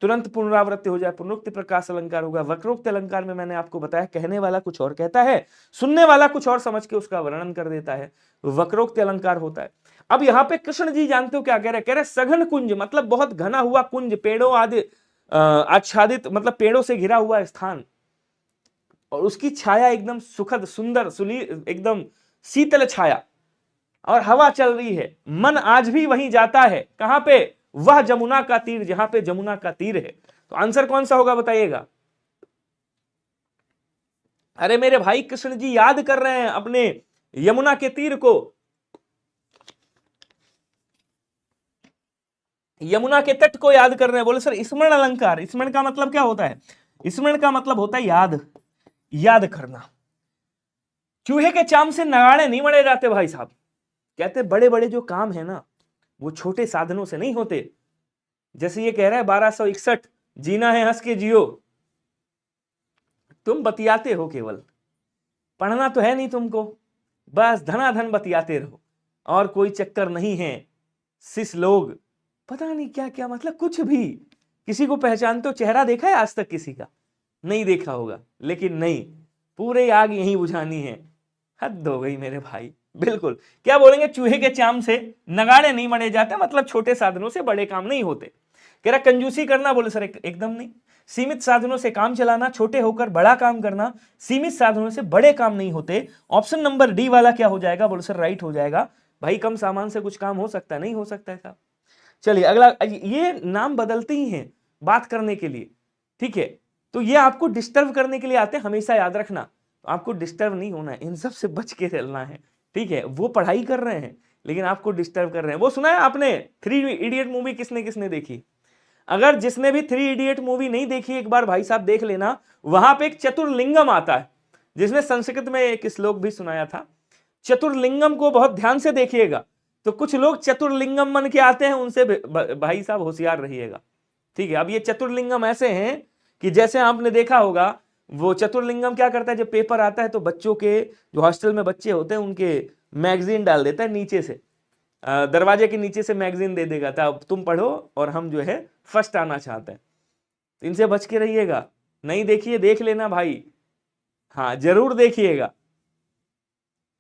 तुरंत पुनरावृत्ति हो जाए, पुनरुक्ति प्रकाश अलंकार होगा। वक्रोक्ति अलंकार में मैंने आपको बताया कहने वाला कुछ और कहता है, सुनने वाला कुछ और समझ के उसका वर्णन कर देता है, वक्रोक्ति अलंकार होता है। अब यहाँ पे कृष्ण जी जानते हो क्या कह रहे हैं, सघन कुंज मतलब बहुत घना हुआ कुंज, पेड़ों आदि आच्छादित, मतलब पेड़ों से घिरा हुआ स्थान, और उसकी छाया एकदम सुखद सुंदर एकदम शीतल छाया, और हवा चल रही है, मन आज भी वहीं जाता है, कहां पे, वह जमुना का तीर, जहां पे जमुना का तीर है। तो आंसर कौन सा होगा बताइएगा। अरे मेरे भाई कृष्ण जी याद कर रहे हैं अपने यमुना के तीर को, यमुना के तट को याद कर रहे हैं। बोले सर स्मरण अलंकार, स्मरण का मतलब क्या होता है, स्मरण का मतलब होता है याद, याद करना। चूहे के चाम से नगाड़े नहीं मरे जाते भाई साहब, कहते बड़े बड़े जो काम है ना वो छोटे साधनों से नहीं होते। जैसे ये कह रहा है 1261 जीना है हंस के जियो, तुम बतियाते हो, केवल पढ़ना तो है नहीं तुमको, बस धनाधन बतियाते रहो और कोई चक्कर नहीं है। शिष्य लोग पता नहीं क्या क्या, मतलब कुछ भी, किसी को पहचानते हो, चेहरा देखा है आज तक किसी का, नहीं देखा होगा, लेकिन नहीं, पूरे आग यहीं बुझानी है। हद हो गई मेरे भाई, बिल्कुल क्या बोलेंगे, चूहे के चाम से नगाड़े नहीं मरे जाते, मतलब छोटे साधनों से बड़े काम नहीं होते। कह रहा कंजूसी करना, बोले सर एकदम नहीं, सीमित साधनों से काम चलाना, छोटे होकर बड़ा काम करना, सीमित साधनों से बड़े काम नहीं होते। ऑप्शन नंबर डी वाला क्या हो जाएगा, बोले सर राइट हो जाएगा। भाई कम सामान से कुछ काम हो सकता है, नहीं हो सकता है साहब। चलिए अगला, ये नाम बदलते ही हैं बात करने के लिए, ठीक है, तो ये आपको डिस्टर्ब करने के लिए आते हैं, हमेशा याद रखना। आपको डिस्टर्ब नहीं होना है, इन सब से बच के चलना है, ठीक है। वो पढ़ाई कर रहे हैं लेकिन आपको डिस्टर्ब कर रहे हैं। वो सुना है आपने 3 इडियट मूवी, किसने किसने देखी, अगर जिसने भी 3 इडियट मूवी नहीं देखी एक बार भाई साहब देख लेना, वहां पे एक चतुर्लिंगम आता है, जिसने संस्कृत में एक श्लोक भी सुनाया था। चतुर्लिंगम को बहुत ध्यान से देखिएगा, तो कुछ लोग चतुर्लिंगम मन के आते हैं, उनसे भाई साहब होशियार रहिएगा, ठीक है। अब ये चतुर्लिंगम ऐसे हैं कि जैसे आपने देखा होगा, वो चतुर्लिंगम क्या करता है, जब पेपर आता है तो बच्चों के, जो हॉस्टल में बच्चे होते हैं उनके मैगजीन डाल देता है नीचे से, दरवाजे के नीचे से मैगजीन दे देगा था, तुम पढ़ो और हम जो है फर्स्ट आना चाहते हैं। इनसे बच के रहिएगा, नहीं देखिए देख लेना भाई, हाँ जरूर देखिएगा।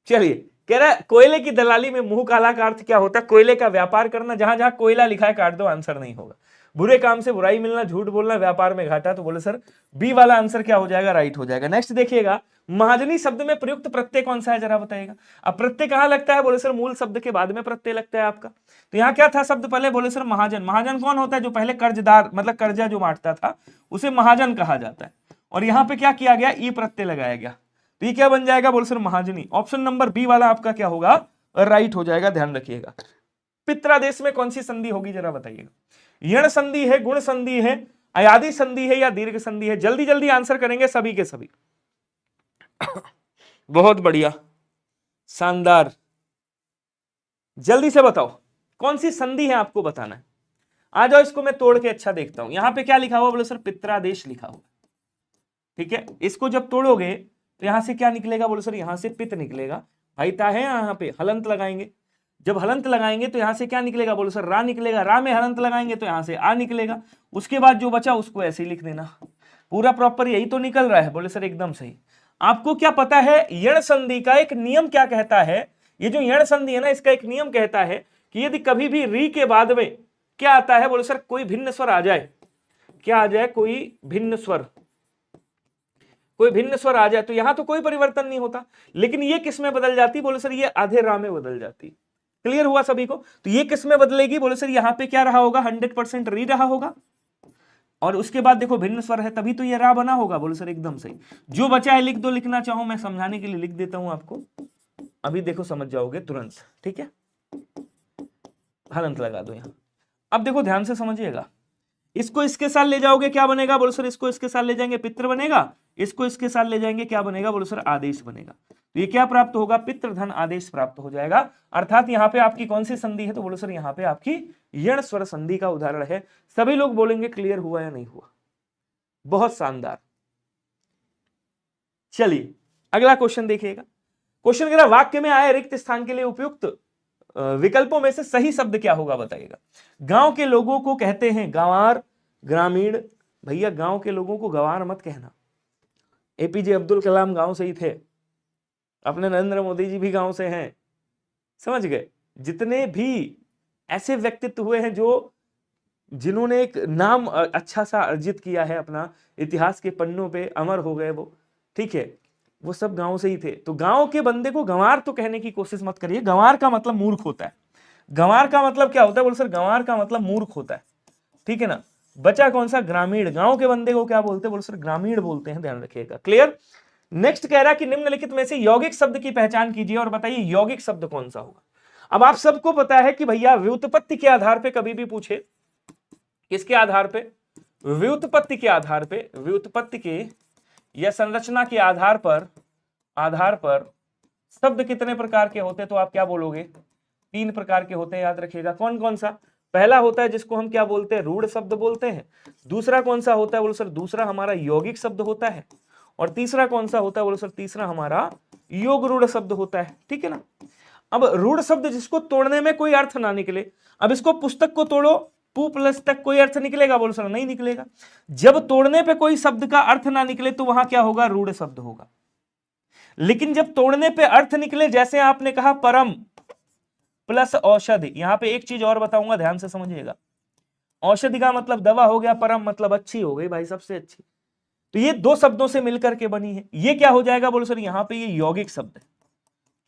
चलिए कह रहा है कोयले की दलाली में मुंह काला का अर्थ क्या होता है, कोयले का व्यापार करना, जहां जहां कोयला लिखा है काट दो, आंसर नहीं होगा। बुरे काम से बुराई मिलना, झूठ बोलना, व्यापार में घाटा, तो बोले सर बी वाला आंसर क्या हो जाएगा, राइट हो जाएगा। नेक्स्ट देखिएगा, महाजनी शब्द में प्रयुक्त प्रत्यय कौन सा है जरा बताइएगा। अब प्रत्यय कहां लगता है, बोले सर मूल शब्द के बाद में प्रत्यय लगता है आपका। तो यहाँ क्या था शब्द पहले, बोले सर महाजन। महाजन कौन होता है, जो पहले कर्जदार, मतलब कर्जा जो बांटता था उसे महाजन कहा जाता है। और यहाँ पे क्या किया गया, ई प्रत्यय लगाया गया, तो ये क्या बन जाएगा, बोले सर महाजनी। ऑप्शन नंबर बी वाला आपका क्या होगा, राइट हो जाएगा, ध्यान रखिएगा। पित्रादेश में कौन सी संधि होगी जरा बताइएगा, यण संधि है, गुण संधि है, अयादि संधि है या दीर्घ संधि है। जल्दी जल्दी आंसर करेंगे सभी के सभी। बहुत बढ़िया, शानदार, जल्दी से बताओ कौन सी संधि है, आपको बताना है। आ जाओ, इसको मैं तोड़ के अच्छा देखता हूं। यहां पे क्या लिखा हुआ, बोले सर पित्रादेश लिखा हुआ, ठीक है। इसको जब तोड़ोगे तो यहां से क्या निकलेगा, बोले सर यहां से पित निकलेगा। भाई ता है यहाँ पे हलंत लगाएंगे, जब हलंत लगाएंगे तो यहां से क्या निकलेगा, बोले सर रा निकलेगा, रा में हलंत लगाएंगे तो यहां से आ निकलेगा। उसके बाद जो बचा उसको ऐसे ही लिख देना, पूरा प्रॉपर यही तो निकल रहा है। बोले सर एकदम सही। आपको क्या पता है यण संधि का एक नियम क्या कहता है, ये जो यण संधि है ना, इसका एक नियम कहता है कि यदि कभी भी री के बाद में क्या आता है, बोले सर कोई भिन्न स्वर आ जाए, क्या आ जाए, कोई भिन्न स्वर, कोई भिन्न स्वर आ जाए तो यहां तो कोई परिवर्तन नहीं होता, लेकिन ये किस में बदल जाती, बोले सर ये आधे रा में बदल जाती। क्लियर हुआ सभी को? तो ये किस में बदलेगी, बोले सर यहाँ पे क्या रहा होगा, 100% री रहा होगा, और उसके बाद देखो भिन्न स्वर है तभी तो ये रा बना होगा। बोले सर एकदम सही। जो बचा है लिख दो, लिखना चाहो मैं समझाने के लिए लिख देता हूं आपको, अभी देखो समझ जाओगे तुरंत। ठीक है, हलंत लगा दो यहां। अब देखो ध्यान से समझिएगा, इसको इसके साथ ले जाओगे क्या बनेगा, बोलो सर इसको इसके साथ ले जाएंगे पितृ बनेगा, इसको इसके साथ ले जाएंगे क्या बनेगा, बोलो सर आदेश बनेगा। तो ये क्या प्राप्त होगा, पितृ धन आदेश प्राप्त हो जाएगा। अर्थात यहाँ पे आपकी कौन सी संधि है, तो बोलो सर यहाँ पे आपकी यण स्वर संधि का उदाहरण है। सभी लोग बोलेंगे क्लियर हुआ या नहीं हुआ, बहुत शानदार। चलिए अगला क्वेश्चन देखिएगा। क्वेश्चन कह रहा वाक्य में आए रिक्त स्थान के लिए उपयुक्त विकल्पों में से सही शब्द क्या होगा बताइएगा। गांव के लोगों को कहते हैं गंवार, ग्रामीण। भैया गांव के लोगों को गंवार मत कहना, एपीजे अब्दुल कलाम गांव से ही थे, अपने नरेंद्र मोदी जी भी गांव से हैं, समझ गए। जितने भी ऐसे व्यक्तित्व हुए हैं जो जिन्होंने एक नाम अच्छा सा अर्जित किया है, अपना इतिहास के पन्नों पे अमर हो गए वो, ठीक है, वो सब गांव से ही थे। तो गांव के बंदे को गंवार तो कहने की कोशिश मत करिए। गंवार का मतलब मूर्ख होता है। गंवार का मतलब क्या होता है, बोल सर गंवार का मतलब मूर्ख होता है, ठीक है ना। बचा कौन सा, ग्रामीण। गांव के बंदे को क्या बोलते हैं, बोल सर ग्रामीण बोलते हैं, ध्यान रखिएगा। क्लियर। नेक्स्ट कह रहा है कि निम्नलिखित में से यौगिक शब्द की पहचान कीजिए और बताइए यौगिक शब्द कौन सा होगा। अब आप सबको पता है कि भैया व्युत्पत्ति के आधार पे कभी भी पूछे, किसके आधार पे, व्युत्पत्ति के आधार पे, व्युत्पत्ति के या संरचना के आधार पर शब्द कितने प्रकार के होते हैं, तो आप क्या बोलोगे, 3 प्रकार के होते हैं, याद रखिएगा। कौन कौन सा, पहला होता है जिसको हम क्या बोलते हैं, रूढ़ शब्द बोलते हैं। दूसरा कौन सा होता है, बोलो सर दूसरा हमारा यौगिक शब्द होता है। और तीसरा कौन सा होता है, बोलो सर तीसरा हमारा योग रूढ़ शब्द होता है, ठीक है ना। अब रूढ़ शब्द जिसको तोड़ने में कोई अर्थ ना निकले, अब इसको पुस्तक को तोड़ो, पू प्लस तक कोई अर्थ निकलेगा, बोलो सर नहीं निकलेगा। जब तोड़ने पे कोई शब्द का अर्थ ना निकले तो वहां क्या होगा, रूढ़ शब्द होगा। लेकिन जब तोड़ने पे अर्थ निकले, जैसे आपने कहा परम प्लस औषधि, यहां पे एक चीज और बताऊंगा, ध्यान से समझिएगा। औषधि का मतलब दवा हो गया, परम मतलब अच्छी हो गई भाई, सबसे अच्छी। तो ये 2 शब्दों से मिलकर के बनी है, ये क्या हो जाएगा, बोलो सर यहां पे ये यौगिक शब्द है।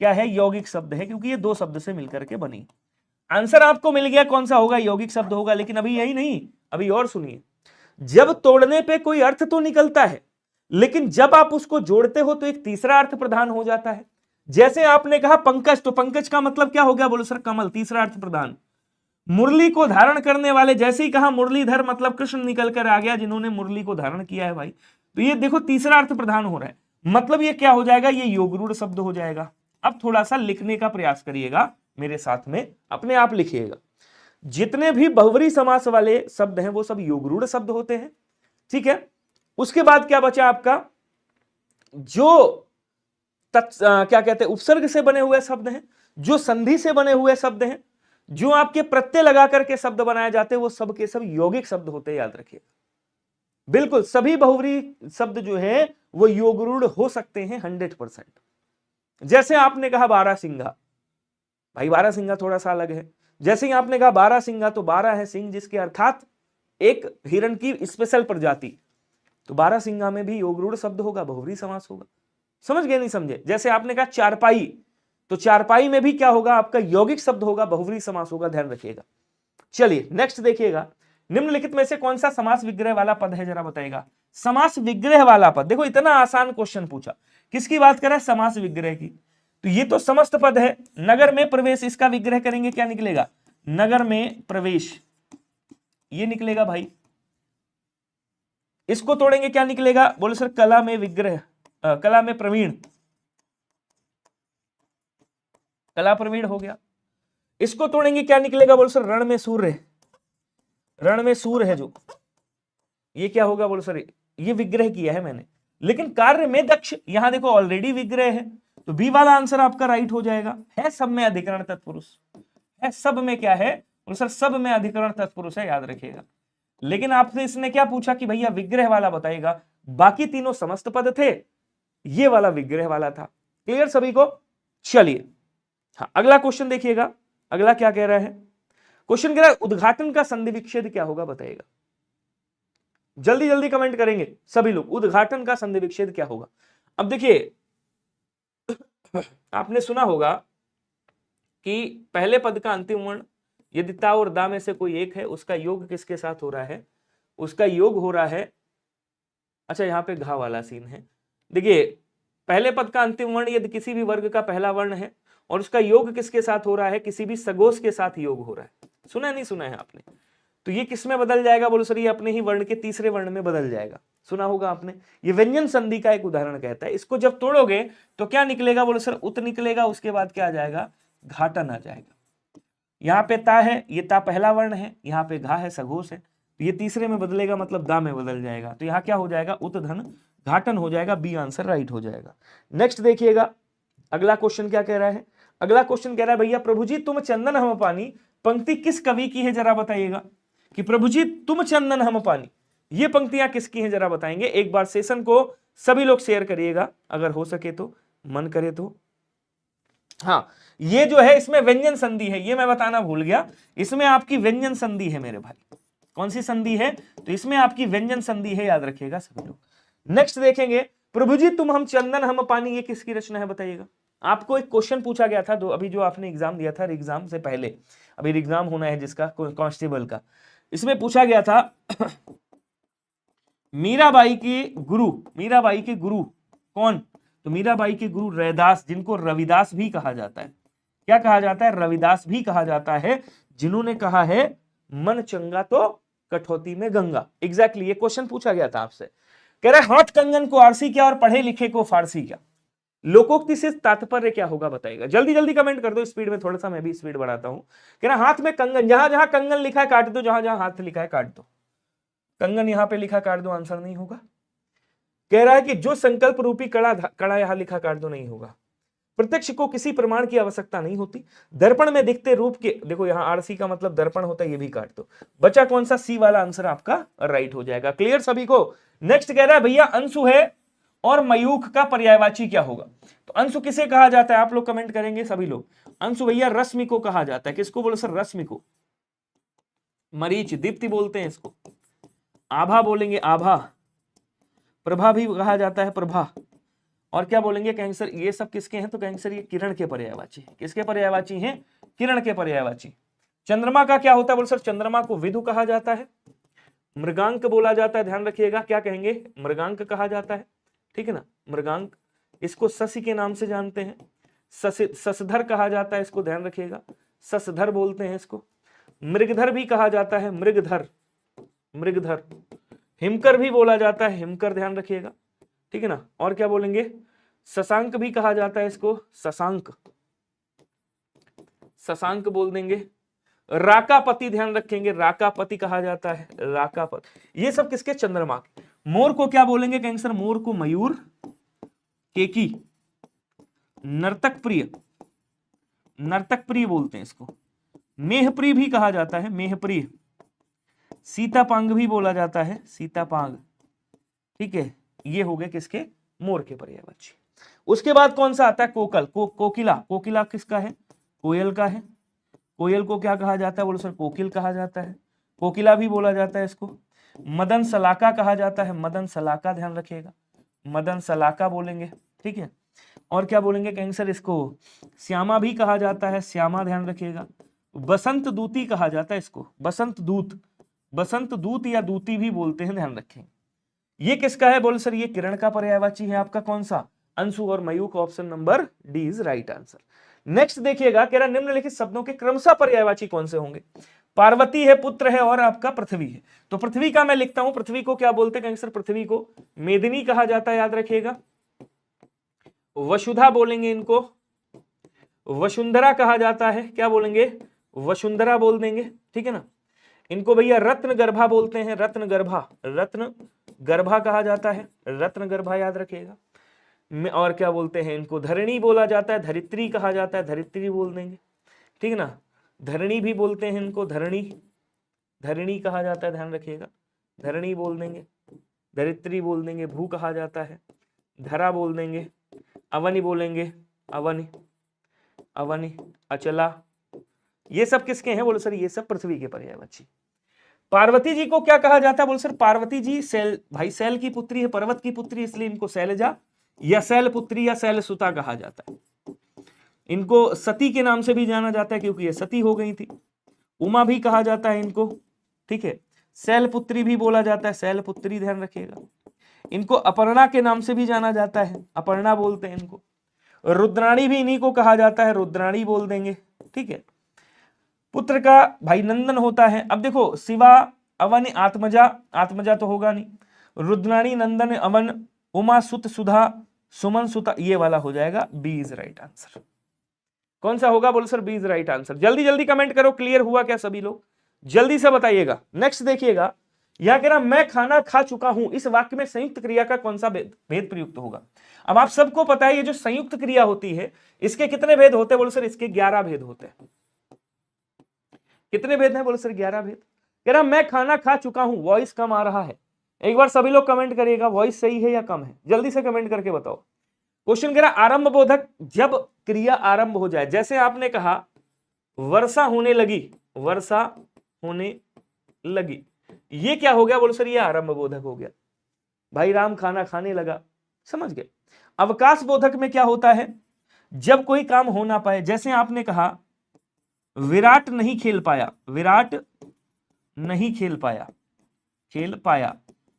क्या है, यौगिक शब्द है, क्योंकि ये 2 शब्द से मिलकर के बनी। आंसर आपको मिल गया कौन सा होगा, यौगिक शब्द होगा। लेकिन अभी यही नहीं, अभी और सुनिए। जब तोड़ने पे कोई अर्थ तो निकलता है, लेकिन जब आप उसको जोड़ते हो तो एक तीसरा अर्थ प्रदान हो जाता है। जैसे आपने कहा पंकज, तो पंकज का मतलब क्या हो गया, बोलो सर कमल, तीसरा अर्थ प्रदान। मुरली को धारण करने वाले, जैसे ही कहा मुरलीधर मतलब कृष्ण निकल कर आ गया, जिन्होंने मुरली को धारण किया है भाई। तो ये देखो तीसरा अर्थ प्रदान हो रहा है, मतलब ये क्या हो जाएगा, ये योगरूढ़ शब्द हो जाएगा। अब थोड़ा सा लिखने का प्रयास करिएगा मेरे साथ में, अपने आप लिखिएगा। जितने भी बहुवरी समास वाले शब्द हैं वो सब योगरूढ़ शब्द होते हैं, ठीक है। उसके बाद क्या बचा आपका, जो क्या कहते हैं, उपसर्ग से बने हुए शब्द हैं, जो संधि से बने हुए शब्द हैं, जो आपके प्रत्यय लगा करके शब्द बनाए जाते हैं, वो सब के सब यौगिक शब्द होते हैं, याद रखिए। बिल्कुल सभी बहुवरी शब्द जो है वो योगरूढ़ हो सकते हैं 100%। जैसे आपने कहा बारहसिंगा, भाई बारहसिंगा थोड़ा सा अलग है। जैसे ही आपने कहा बारहसिंगा, तो 12 है सिंह, जिसके अर्थात एक हिरण की स्पेशल प्रजाति, तो बारहसिंगा में भी योगरूढ़ शब्द होगा, बहुवरी समास होगा। समझ गए नहीं समझे। जैसे आपने कहा चारपाई, तो चारपाई में भी क्या होगा, आपका यौगिक शब्द होगा, बहुवरी समास होगा, ध्यान रखिएगा। चलिए नेक्स्ट देखिएगा, निम्नलिखित में से कौन सा समास विग्रह वाला पद है, जरा बताइएगा। समास विग्रह वाला पद, देखो इतना आसान क्वेश्चन पूछा, किसकी बात कर रहा है, समास विग्रह की। तो ये तो समस्त पद है। नगर में प्रवेश, इसका विग्रह करेंगे क्या निकलेगा, नगर में प्रवेश, ये निकलेगा भाई। इसको तोड़ेंगे क्या निकलेगा, बोले सर कला में विग्रह, कला में प्रवीण, कला प्रवीण हो गया। इसको तोड़ेंगे क्या निकलेगा, बोलो सर रण में सूर्य, रण में सूर्य है जो, ये क्या होगा, बोलो सर ये विग्रह किया है मैंने। लेकिन कार्य में दक्ष, यहां देखो ऑलरेडी विग्रह है, तो बी वाला आंसर आपका राइट हो जाएगा। है सब में अधिकरण तत्पुरुष, है सब में क्या है, बोलो सर सब में अधिकरण तत्पुरुष है, याद रखिएगा। लेकिन आपसे इसने क्या पूछा कि भैया विग्रह वाला बताएगा, बाकी तीनों समस्त पद थे, ये वाला विग्रह वाला था। क्लियर सभी को। चलिए हाँ, अगला क्वेश्चन देखिएगा, अगला क्या कह रहा है। क्वेश्चन कह रहा है उद्घाटन का संधि विच्छेद क्या होगा बताइएगा, जल्दी जल्दी कमेंट करेंगे सभी लोग, उद्घाटन का संधि विच्छेद क्या होगा। अब देखिए आपने सुना होगा कि पहले पद का अंतिम वर्ण यदि ता और दा में से कोई एक है उसका योग किसके साथ हो रहा है, उसका योग हो रहा है, अच्छा यहाँ पे घा वाला सीन है। देखिए पहले पद का अंतिम वर्ण यदि किसी भी वर्ग का पहला वर्ण है और उसका योग किसके साथ हो रहा है, किसी भी सगोश के साथ योग हो रहा है। सुना नहीं सुना है आपने, तो ये किस में बदल जाएगा, बोलो सर ये अपने ही वर्ण के तीसरे वर्ण में बदल जाएगा। सुना होगा आपने, ये व्यंजन संधि का एक उदाहरण कहता है। इसको जब तोड़ोगे तो क्या निकलेगा, बोलो सर उत निकलेगा, उसके बाद क्या आ जाएगा, घाटन आ जाएगा। यहाँ पे ता है, ये ता पहला वर्ण है, यहाँ पे घा है सघोष है, तो ये तीसरे में बदलेगा मतलब दा में बदल जाएगा, तो यहाँ क्या हो जाएगा, उत धन घाटन हो जाएगा, बी आंसर राइट हो जाएगा। नेक्स्ट देखिएगा अगला क्वेश्चन क्या कह रहा है, अगला क्वेश्चन कह रहा है भैया प्रभु जी तुम चंदन हम पानी, पंक्ति किस कवि की है जरा बताइएगा, कि प्रभु जी तुम चंदन हम पानी, ये पंक्तियां किसकी हैं जरा बताएंगे। एक बार सेशन को सभी लोग शेयर करिएगा अगर हो सके तो, मन करे तो। हाँ ये जो है इसमें व्यंजन संधि है, ये मैं बताना भूल गया, इसमें आपकी व्यंजन संधि है मेरे भाई। कौन सी संधि है, तो इसमें आपकी व्यंजन संधि है, याद रखिएगा सभी लोग। नेक्स्ट देखेंगे प्रभु जी तुम हम चंदन हम पानी, ये किसकी रचना है बताइएगा। आपको एक क्वेश्चन पूछा गया था अभी जो आपने एग्जाम दिया था, एग्जाम से पहले, अभी एग्जाम होना है जिसका कांस्टेबल का, इसमें पूछा गया था मीराबाई के गुरु, मीराबाई के गुरु कौन, तो मीराबाई के गुरु रैदास, जिनको रविदास भी कहा जाता है। क्या कहा जाता है, रविदास भी कहा जाता है, जिन्होंने कहा है मन चंगा तो कठौती में गंगा। एग्जैक्टली ये क्वेश्चन पूछा गया था आपसे, कह रहे हाथ कंगन को आरसी क्या और पढ़े लिखे को फारसी क्या, लोकोक्ति से तात्पर्य क्या होगा बताइएगा। जल्दी जल्दी कमेंट कर दो स्पीड में, थोड़ा सा मैं भी स्पीड बढ़ाता हूं। कह रहा हाथ में कंगन, जहां जहां कंगन लिखा है काट दो, जहां जहां हाथ लिखा है काट दो, कंगन यहां पे लिखा काट दो, आंसर नहीं होगा। कह रहा है कि जो संकल्प रूपी कड़ा यहां लिखा काट दो, नहीं होगा। प्रत्यक्ष को किसी प्रमाण की आवश्यकता नहीं होती, दर्पण में दिखते रूप के, देखो यहां आरसी का मतलब दर्पण होता है, ये भी काट दो। बचा कौन सा, सी वाला आंसर आपका राइट हो जाएगा। क्लियर सभी को। नेक्स्ट कह रहा है भैया अंशु है और मयूख का पर्यायवाची क्या होगा, तो अंशु किसे कहा जाता है, आप लोग कमेंट करेंगे सभी लोग। अंशु भैया रश्मि को कहा जाता है, किसको बोलो सर, रश्मि को। मरीच दीप्ति बोलते हैं इसको, आभा बोलेंगे आभा, प्रभा भी कहा जाता है प्रभा, और क्या बोलेंगे कहेंगे सर ये सब किसके हैं, तो कहेंगे सर ये किरण के पर्यायवाची। किसके पर्यायवाची हैं, किरण के पर्यायवाची। चंद्रमा का क्या होता है, बोल सर चंद्रमा को विदु कहा जाता है, मृगांक बोला जाता है, ध्यान रखिएगा क्या कहेंगे, मृगांक कहा जाता है, ठीक है ना, मृगांक। इसको शशि के नाम से जानते हैं, शशधर कहा जाता है, इसको ध्यान रखिएगा, शशधर बोलते हैं इसको। मृगधर भी कहा जाता है, मृगधर, मृगधर। हिमकर भी बोला जाता है, हिमकर, ध्यान रखिएगा, ठीक है ना। और क्या बोलेंगे, शशांक भी कहा जाता है इसको, शशांक, शशांक बोल देंगे। राकापति ध्यान रखेंगे, राकापति कहा जाता है, राकापति। ये सब किसके, चंद्रमा के। मोर को क्या बोलेंगे कहेंगे सर, मोर को मयूर, केकी, नर्तक प्रिय, नर्तक प्रिय बोलते हैं इसको। मेहप्रिय भी कहा जाता है, मेहप्रिय। सीतापांग भी बोला जाता है, सीतापांग, ठीक है। ये हो गए किसके, मोर के पर्यायवाची। उसके बाद कौन सा आता है, कोकल, कोकिला, कोकिला किसका है, कोयल का है। कोयल को क्या कहा जाता है, बोलो सर कोकिल कहा जाता है, कोकिला भी बोला जाता है इसको। मदन सलाका कहा जाता है, मदन सलाका, ध्यान रखिएगा, मदन सलाका बोलेंगे, ठीक है। और क्या बोलेंगे कहेंगे सर इसको श्यामा भी कहा जाता है, श्यामा, ध्यान रखिएगा। बसंत दूती कहा जाता है इसको, बसंत दूत, बसंत दूत या दूती भी बोलते हैं, ध्यान रखें। ये किसका है, बोल सर ये किरण का पर्यायवाची है आपका, कौन सा, अंशु और Mayukh. Option number D is right answer. Next देखिएगा, कह रहा निम्नलिखित शब्दों के क्रमशः पर्यायवाची कौन से होंगे। पार्वती है, पुत्र है और आपका पृथ्वी है। तो पृथ्वी का मैं लिखता हूं, पृथ्वी को क्या बोलते हैं सर, पृथ्वी को मेदिनी कहा जाता है, याद रखिएगा। वसुधा बोलेंगे इनको, वसुंधरा कहा जाता है, क्या बोलेंगे, वसुंधरा बोल देंगे, ठीक है ना। इनको भैया रत्न गर्भा बोलते हैं, रत्न गर्भा, रत्न गर्भा कहा जाता है, रत्न गर्भा, याद रखिएगा। और क्या बोलते हैं इनको, धरणी बोला जाता है, धरित्री कहा जाता है, धरित्री बोल देंगे, ठीक है ना। धरणी भी बोलते हैं इनको, धरणी, धरणी कहा जाता है, ध्यान रखिएगा, धरणी बोल देंगे, धरित्री बोल देंगे, भू कहा जाता है, धरा बोल देंगे, अवनी बोलेंगे, अवनी, अवनी, अचला, ये सब किसके हैं? बोले सर ये सब पृथ्वी के पर्यायवाची। पार्वती जी को क्या कहा जाता है? बोले सर पार्वती जी शैल, भाई शैल की पुत्री है, पर्वत की पुत्री, इसलिए इनको शैलजा या शैलपुत्री या शैलसुता कहा जाता है। इनको सती के नाम से भी जाना जाता है क्योंकि ये सती हो गई थी। उमा भी कहा जाता है इनको, ठीक है। शैलपुत्री भी बोला जाता है, शैलपुत्री ध्यान रखिएगा। इनको अपर्णा के नाम से भी जाना जाता है, अपर्णा बोलते हैं इनको। रुद्राणी भी इन्हीं को कहा जाता है, रुद्राणी बोल देंगे, ठीक है। पुत्र का भाई नंदन होता है। अब देखो शिवा, अवन, आत्मजा, आत्मजा तो होगा नहीं, रुद्राणी, नंदन, अवन, उमा, सुत, सुधा, सुमन, सुता, ये वाला हो जाएगा बी इज राइट आंसर। कौन सा होगा? बोलो sir B is right answer. जल्दी जल्दी कमेंट करो, क्लियर हुआ क्या सभी लोग? जल्दी से बताइएगा। नेक्स्ट देखिएगा, यह कह रहा मैं खाना खा चुका हूं, इस वाक्य में संयुक्त क्रिया का कौन सा भेद प्रयुक्त होगा? अब आप सबको पता है ये जो संयुक्त क्रिया होती है इसके कितने भेद होते हैं? बोलो सर इसके 11 भेद होते हैं। कितने भेद हैं? बोलो सर 11 भेद। कह रहा मैं खाना खा चुका हूं, वॉइस कम आ रहा है। एक बार सभी लोग कमेंट करिएगा, वॉइस सही है या कम है? जल्दी से कमेंट करके बताओ। क्वेश्चन कह रहा आरंभ बोधक, जब क्रिया आरंभ हो जाए, जैसे आपने कहा वर्षा होने लगी, वर्षा होने लगी, ये क्या हो गया? बोलो सर ये आरंभ बोधक हो गया। भाई राम खाना खाने लगा, समझ गए। अवकाश बोधक में क्या होता है? जब कोई काम हो ना पाए, जैसे आपने कहा विराट नहीं खेल पाया, विराट नहीं खेल पाया, खेल पाया,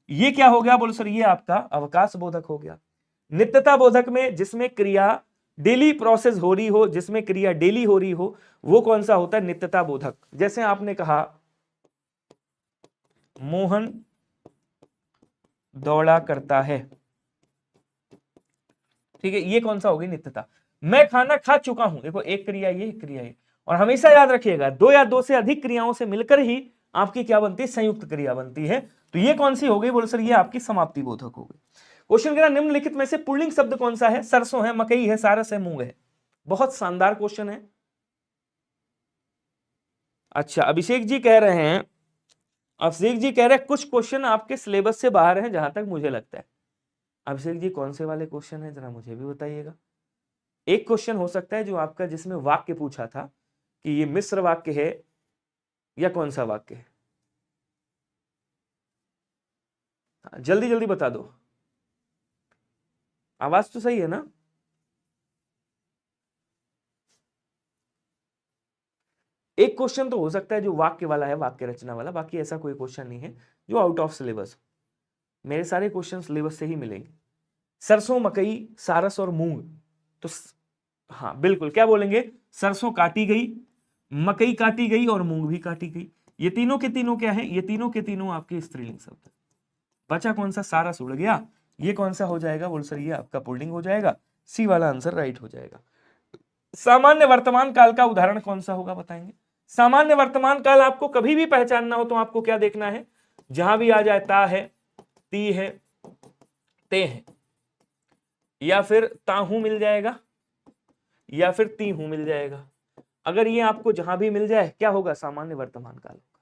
ये क्या हो गया? बोलो सर ये आपका अवकाश बोधक हो गया। नित्यता बोधक में जिसमें क्रिया डेली प्रोसेस हो रही हो, जिसमें क्रिया डेली हो रही हो, वो कौन सा होता है? नित्यता बोधक। जैसे आपने कहा मोहन दौड़ा करता है, ठीक है, ये कौन सा होगी? नित्यता। मैं खाना खा चुका हूं, देखो एक क्रिया ये, एक क्रिया ये, और हमेशा याद रखिएगा दो या दो से अधिक क्रियाओं से मिलकर ही आपकी क्या बनती है? संयुक्त क्रिया बनती है। तो ये कौन सी हो गई? बोलो सर ये आपकी समाप्ति बोधक हो गई। क्वेश्चन कह निम्नलिखित में से पुल्लिंग शब्द कौन सा है? सरसों है, मकई है, सारस है, मूंग है। बहुत शानदार क्वेश्चन है। अच्छा अभिषेक जी कह रहे हैं, अभिषेक जी कह रहे हैं कुछ क्वेश्चन आपके सिलेबस से बाहर हैं जहां तक मुझे लगता है। अभिषेक जी कौन से वाले क्वेश्चन है जरा मुझे भी बताइएगा। एक क्वेश्चन हो सकता है जो आपका जिसमें वाक्य पूछा था कि ये मिश्र वाक्य है या कौन सा वाक्य है? जल्दी जल्दी बता दो। आवाज तो सही है ना? एक क्वेश्चन तो हो सकता है जो वाक्य वाला है, वाक्य रचना वाला, बाकी ऐसा कोई क्वेश्चन नहीं है जो आउट ऑफ सिलेबस। मेरे सारे क्वेश्चन सिलेबस से ही मिलेंगे। सरसों, मकई, सारस और मूंग, तो हाँ बिल्कुल क्या बोलेंगे? सरसों काटी गई, मकई काटी गई और मूंग भी काटी गई। ये तीनों के तीनों क्या है? ये तीनों के तीनों आपके स्त्रीलिंग शब्द। बचा कौन सा? सारस उड़ गया। ये कौन सा हो जाएगा? बोल सर ये आपका पुल्लिंग हो जाएगा। सी वाला आंसर राइट हो जाएगा। सामान्य वर्तमान काल का उदाहरण कौन सा होगा बताएंगे? सामान्य वर्तमान काल आपको कभी भी पहचानना हो तो आपको क्या देखना है? जहां भी आ जाए ता है, ती है, ते है, या फिर ताहू मिल जाएगा, या फिर ती हूं मिल जाएगा। अगर ये आपको जहां भी मिल जाए क्या होगा? सामान्य वर्तमान काल होगा।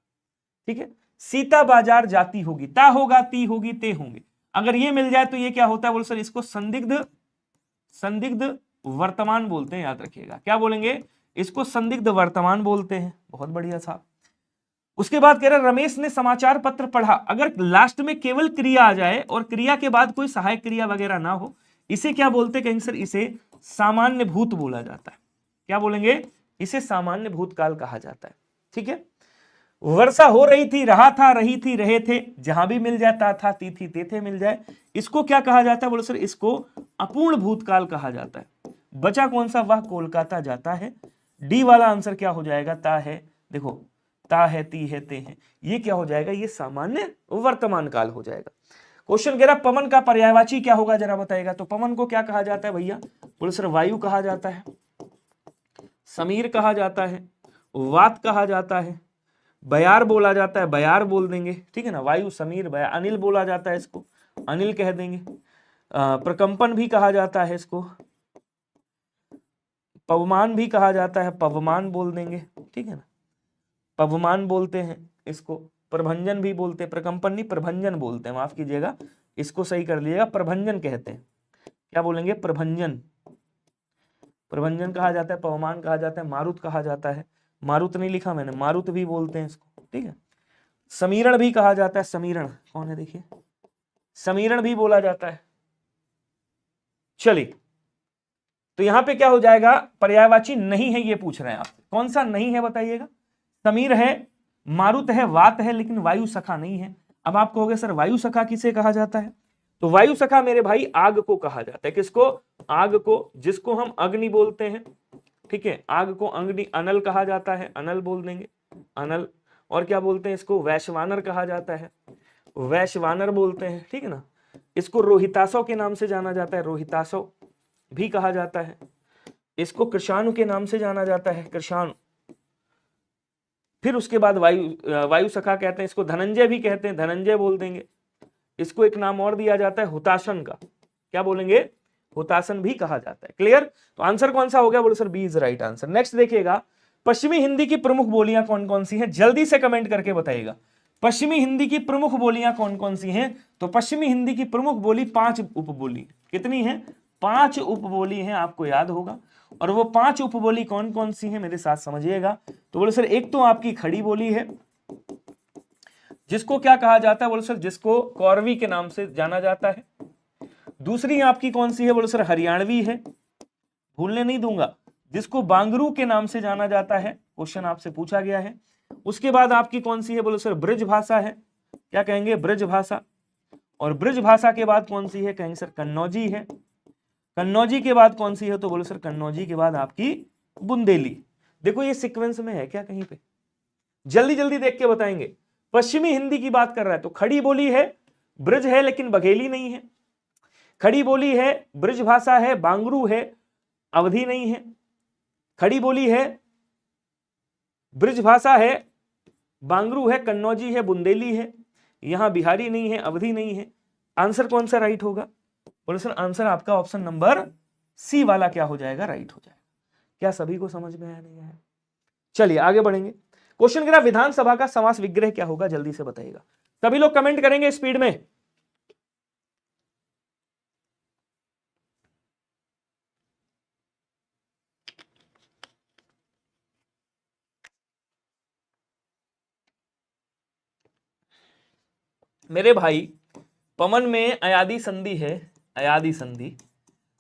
ठीक है। सीता बाजार जाती होगी, ता होगा, ती होगी, ते होंगे। अगर ये मिल जाए तो ये क्या होता है? बोलो सर इसको संदिग्ध, संदिग्ध वर्तमान बोलते हैं, याद रखिएगा। क्या बोलेंगे? इसको संदिग्ध वर्तमान बोलते हैं। बहुत बढ़िया था। उसके बाद कह रहा रमेश ने समाचार पत्र पढ़ा। अगर लास्ट में केवल क्रिया आ जाए और क्रिया के बाद कोई सहायक क्रिया वगैरह ना हो, इसे क्या बोलते? कहेंगे सर इसे सामान्य भूत बोला जाता है। क्या बोलेंगे? इसे सामान्य भूतकाल कहा जाता है। ठीक है। वर्षा हो रही थी, रहा था, रही थी, रहे थे, जहां भी मिल जाता था, ती थी, ते थे मिल जाए, इसको क्या कहा जाता है? बोलो सर इसको अपूर्ण भूतकाल कहा जाता है। बचा कौन सा? वह कोलकाता जाता है। डी वाला आंसर क्या हो जाएगा? ता है, देखो ता है, ती है, ते है, ये क्या हो जाएगा? ये सामान्य वर्तमान काल हो जाएगा। क्वेश्चन कह रहा पवन का पर्यायवाची क्या होगा जरा बताएगा। तो पवन को क्या कहा जाता है भैया? बोलो सर वायु कहा जाता है, समीर कहा जाता है, वात कहा जाता है, बयार बोला जाता है, बयार बोल देंगे। ठीक है ना, वायु, समीर, बयार। अनिल बोला जाता है, इसको अनिल कह देंगे। प्रकंपन भी कहा जाता है, इसको पवमान भी कहा जाता है, पवमान बोल देंगे। ठीक है ना, पवमान बोलते हैं इसको। प्रभंजन भी बोलते हैं, प्रकंपन नहीं प्रभंजन बोलते हैं, माफ कीजिएगा, इसको सही कर लीजिएगा, प्रभंजन कहते हैं। क्या बोलेंगे? प्रभंजन, प्रभंजन कहा जाता है, पवमान कहा जाता है, मारुत कहा जाता है, मारुत नहीं लिखा मैंने, मारुत भी बोलते हैं इसको, ठीक है। समीरण भी कहा जाता है, समीरण कौन है देखिए, समीरण भी बोला जाता है। चलिए, तो यहां पे क्या हो जाएगा, पर्यायवाची नहीं है ये पूछ रहे हैं आपसे, कौन सा नहीं है बताइएगा। समीर है, मारुत है, वात है, लेकिन वायु सखा नहीं है। अब आप कहोगे सर वायु सखा किसे कहा जाता है, तो वायु सखा मेरे भाई आग को कहा जाता है। किसको, आग को, जिसको हम अग्नि बोलते हैं, ठीक है। आग को अग्नि, अनल कहा जाता है, अनल बोल देंगे, अनल। और क्या बोलते हैं इसको, वैश्वानर कहा जाता है, वैश्वानर बोलते हैं, ठीक है ना। इसको रोहितासव के नाम से जाना जाता है, रोहितासव भी कहा जाता है। इसको कृषाणु के नाम से जाना जाता है, कृषाणु। फिर उसके बाद वायु सखा कहते हैं इसको, धनंजय भी कहते हैं, धनंजय बोल देंगे। इसको एक नाम और दिया जाता है हुताशन का, क्या बोलेंगे, हुताशन भी कहा जाता है। क्लियर, तो आंसर कौन सा हो गया, बोलो sir B is right answer. Next देखिएगा, पश्चिमी हिंदी की प्रमुख बोलियां कौन कौन सी हैं, जल्दी से कमेंट करके बताइएगा। पश्चिमी हिंदी की प्रमुख बोलियां कौन कौन सी हैं, तो पश्चिमी हिंदी की प्रमुख बोली 5 उपबोली, कितनी है, 5 उपबोली हैं, आपको याद होगा। और वो 5 उपबोली कौन कौन सी हैं मेरे साथ समझिएगा। तो बोले सर एक तो आपकी खड़ी बोली है, जिसको क्या कहा जाता है, बोले सर जिसको कौरवी के नाम से जाना जाता है। दूसरी आपकी कौन सी है, बोले सर हरियाणवी है, भूलने नहीं दूंगा, जिसको बांगरू के नाम से जाना जाता है, क्वेश्चन आपसे पूछा गया है। उसके बाद आपकी कौन सी है, बोले सर ब्रज भाषा है, क्या कहेंगे, ब्रज भाषा। और ब्रज भाषा के बाद कौन सी है, कहेंगे सर कन्नौजी है। कन्नौजी के बाद कौन सी है, तो बोले सर कन्नौजी के बाद आपकी बुंदेली। देखो ये सीक्वेंस में है क्या कहीं पे, जल्दी जल्दी देख के बताएंगे। पश्चिमी हिंदी की बात कर रहा है तो खड़ी बोली है, ब्रज है लेकिन बघेली नहीं है, खड़ी बोली है, ब्रज भाषा है, बांगरू है, अवधि नहीं है। खड़ी बोली है, ब्रज भाषा है, बांगरू है, कन्नौजी है, बुंदेली है, यहां बिहारी नहीं है, अवधि नहीं है। आंसर कौन सा राइट होगा, बोले सर आंसर आपका ऑप्शन नंबर सी वाला क्या हो जाएगा, राइट हो जाएगा। क्या सभी को समझ में आया नहीं आया, चलिए आगे बढ़ेंगे। क्वेश्चन कह रहा विधानसभा का समास विग्रह क्या होगा, जल्दी से बताइएगा। सभी लोग कमेंट करेंगे स्पीड में। मेरे भाई पमन में अयादी संधि है, अयादी संधि,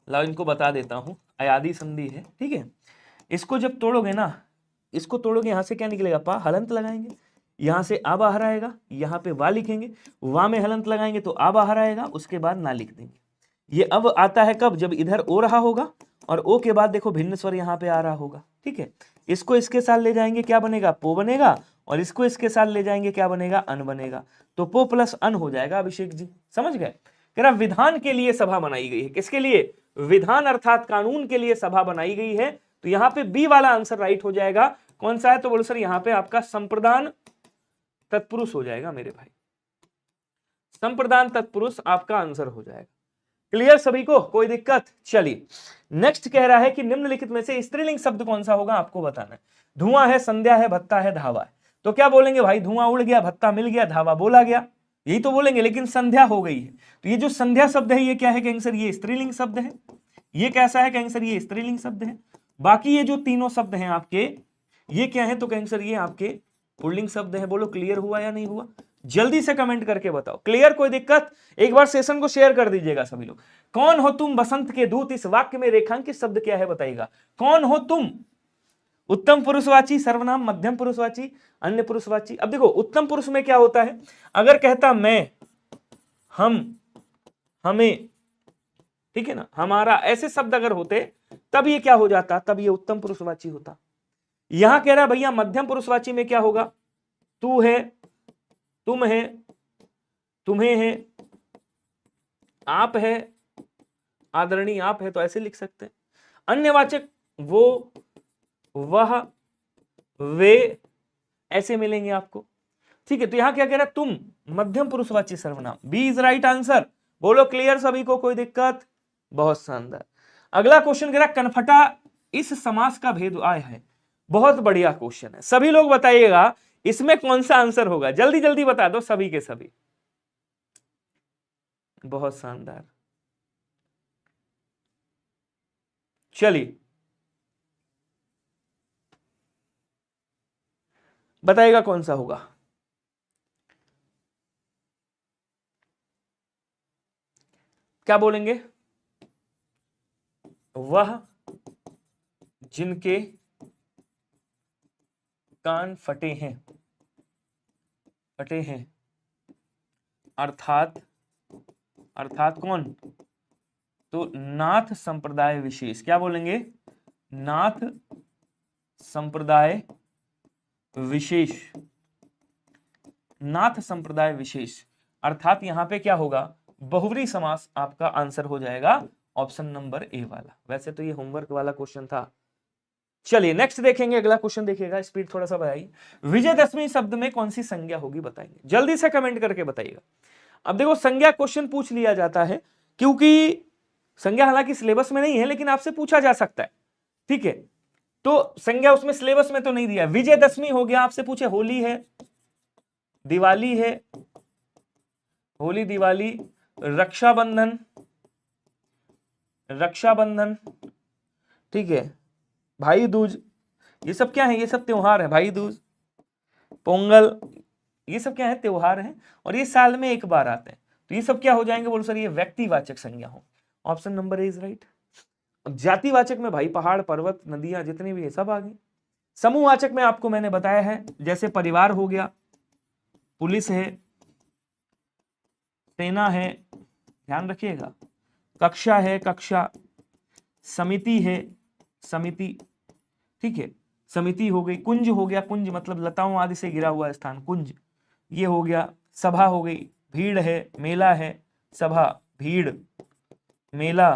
ला इनको बता देता हूं, अयादी संधि है, ठीक है। इसको जब तोड़ोगे ना, इसको तोड़ोगे, यहां से क्या निकलेगा, पा, हलंत लगाएंगे, यहां से आ बाहर आएगा, यहां पे वा लिखेंगे, वा में हलंत लगाएंगे तो आ बाहर आएगा, उसके बाद ना लिख देंगे। ये अब आता है कब, जब इधर ओ रहा होगा और ओ के बाद देखो भिन्न स्वर यहां पे आ रहा होगा, ठीक है। इसको इसके साथ ले जाएंगे, क्या बनेगा, पो बनेगा, और इसको इसके साथ ले जाएंगे, क्या बनेगा, अन बनेगा। तो पो प्लस अन हो जाएगा, अभिषेक जी समझ गए। कह रहा विधान के लिए सभा बनाई गई है, किसके लिए, विधान अर्थात कानून के लिए सभा बनाई गई है। तो यहां पे बी वाला आंसर राइट हो जाएगा। कौन सा है, तो बोलो सर यहां पे आपका संप्रदान तत्पुरुष हो जाएगा मेरे भाई, संप्रदान तत्पुरुष आपका आंसर हो जाएगा। क्लियर सभी को, कोई दिक्कत। चलिए नेक्स्ट कह रहा है कि निम्नलिखित में से स्त्रीलिंग शब्द कौन सा होगा, आपको बताना है। धुआं है, संध्या है, भत्ता है, धावा है। तो क्या बोलेंगे भाई, धुआं उड़ गया, भत्ता मिल गया, धावा बोला गया, यही तो बोलेंगे। लेकिन संध्या हो गई है, तो ये जो संध्या शब्द है ये क्या है, कहेंगे सर ये स्त्रीलिंग शब्द है। ये कैसा है, कहेंगे सर ये स्त्रीलिंग शब्द है। बाकी ये जो तीनों शब्द हैं आपके, ये क्या है, तो कहेंगे सर ये आपके पुल्लिंग शब्द है। बोलो क्लियर हुआ या नहीं हुआ, जल्दी से कमेंट करके बताओ। क्लियर, कोई दिक्कत। एक बार सेशन को शेयर कर दीजिएगा सभी लोग। कौन हो तुम बसंत के दूत, इस वाक्य में रेखांकित शब्द क्या है बताइएगा। कौन हो तुम, उत्तम पुरुषवाची, सर्वनाम, मध्यम पुरुषवाची, अन्य पुरुषवाची। अब देखो उत्तम पुरुष में क्या होता है, अगर कहता मैं, हम, हमें, ठीक है ना, हमारा, ऐसे शब्द अगर होते तब ये क्या हो जाता, तब ये उत्तम पुरुषवाची होता। यहां कह रहा भैया मध्यम पुरुषवाची में क्या होगा, तू है, तुम है, तुम्हें है, आप है, आदरणीय आप है, तो ऐसे लिख सकते हैं। अन्यवाचक वो, वह, वे, ऐसे मिलेंगे आपको, ठीक है। तो यहां क्या कह रहा है, तुम मध्यम पुरुषवाची सर्वनाम, बी इज राइट आंसर। बोलो क्लियर सभी को, कोई दिक्कत, बहुत शानदार। अगला क्वेश्चन कह रहा कनफटा इस समास का भेद आया है। बहुत बढ़िया क्वेश्चन है, सभी लोग बताइएगा इसमें कौन सा आंसर होगा, जल्दी जल्दी बता दो सभी के सभी। बहुत शानदार, चलिए बताइएगा कौन सा होगा। क्या बोलेंगे? वह जिनके कान फटे हैं, फटे हैं, अर्थात कौन? तो नाथ संप्रदाय विशेष। क्या बोलेंगे? नाथ संप्रदाय विशेष, नाथ संप्रदाय विशेष। अर्थात यहां पे क्या होगा? बहुव्रीहि समास आपका आंसर हो जाएगा ऑप्शन नंबर ए वाला। वैसे तो ये होमवर्क वाला क्वेश्चन था। चलिए नेक्स्ट देखेंगे, अगला क्वेश्चन देखिएगा, स्पीड थोड़ा सा बढ़ाइए। विजयदशमी शब्द में कौन सी संज्ञा होगी बताएंगे, जल्दी से कमेंट करके बताइएगा। अब देखो संज्ञा क्वेश्चन पूछ लिया जाता है, क्योंकि संज्ञा हालांकि सिलेबस में नहीं है लेकिन आपसे पूछा जा सकता है, ठीक है। तो संज्ञा उसमें सिलेबस में तो नहीं दिया। विजयदशमी हो गया, आपसे पूछे होली है, दिवाली है, होली दिवाली, रक्षाबंधन, रक्षाबंधन, ठीक है, भाई दूज, ये सब क्या है? ये सब त्योहार है। भाई दूज, पोंगल, ये सब क्या है? त्योहार है, और ये साल में एक बार आते हैं। तो ये सब क्या हो जाएंगे? बोलो सर ये व्यक्तिवाचक संज्ञा हो। Option number A is right. जातिवाचक में भाई पहाड़, पर्वत, नदियां जितनी भी है सब आ गई। समूहवाचक में आपको मैंने बताया है, जैसे परिवार हो गया, पुलिस है, सेना है, ध्यान रखिएगा, कक्षा है, कक्षा, समिति है, समिति, ठीक है, समिति हो गई, कुंज हो गया, कुंज मतलब लताओं आदि से घिरा हुआ स्थान, कुंज, ये हो गया, सभा हो गई, भीड़ है, मेला है, सभा, भीड़, मेला,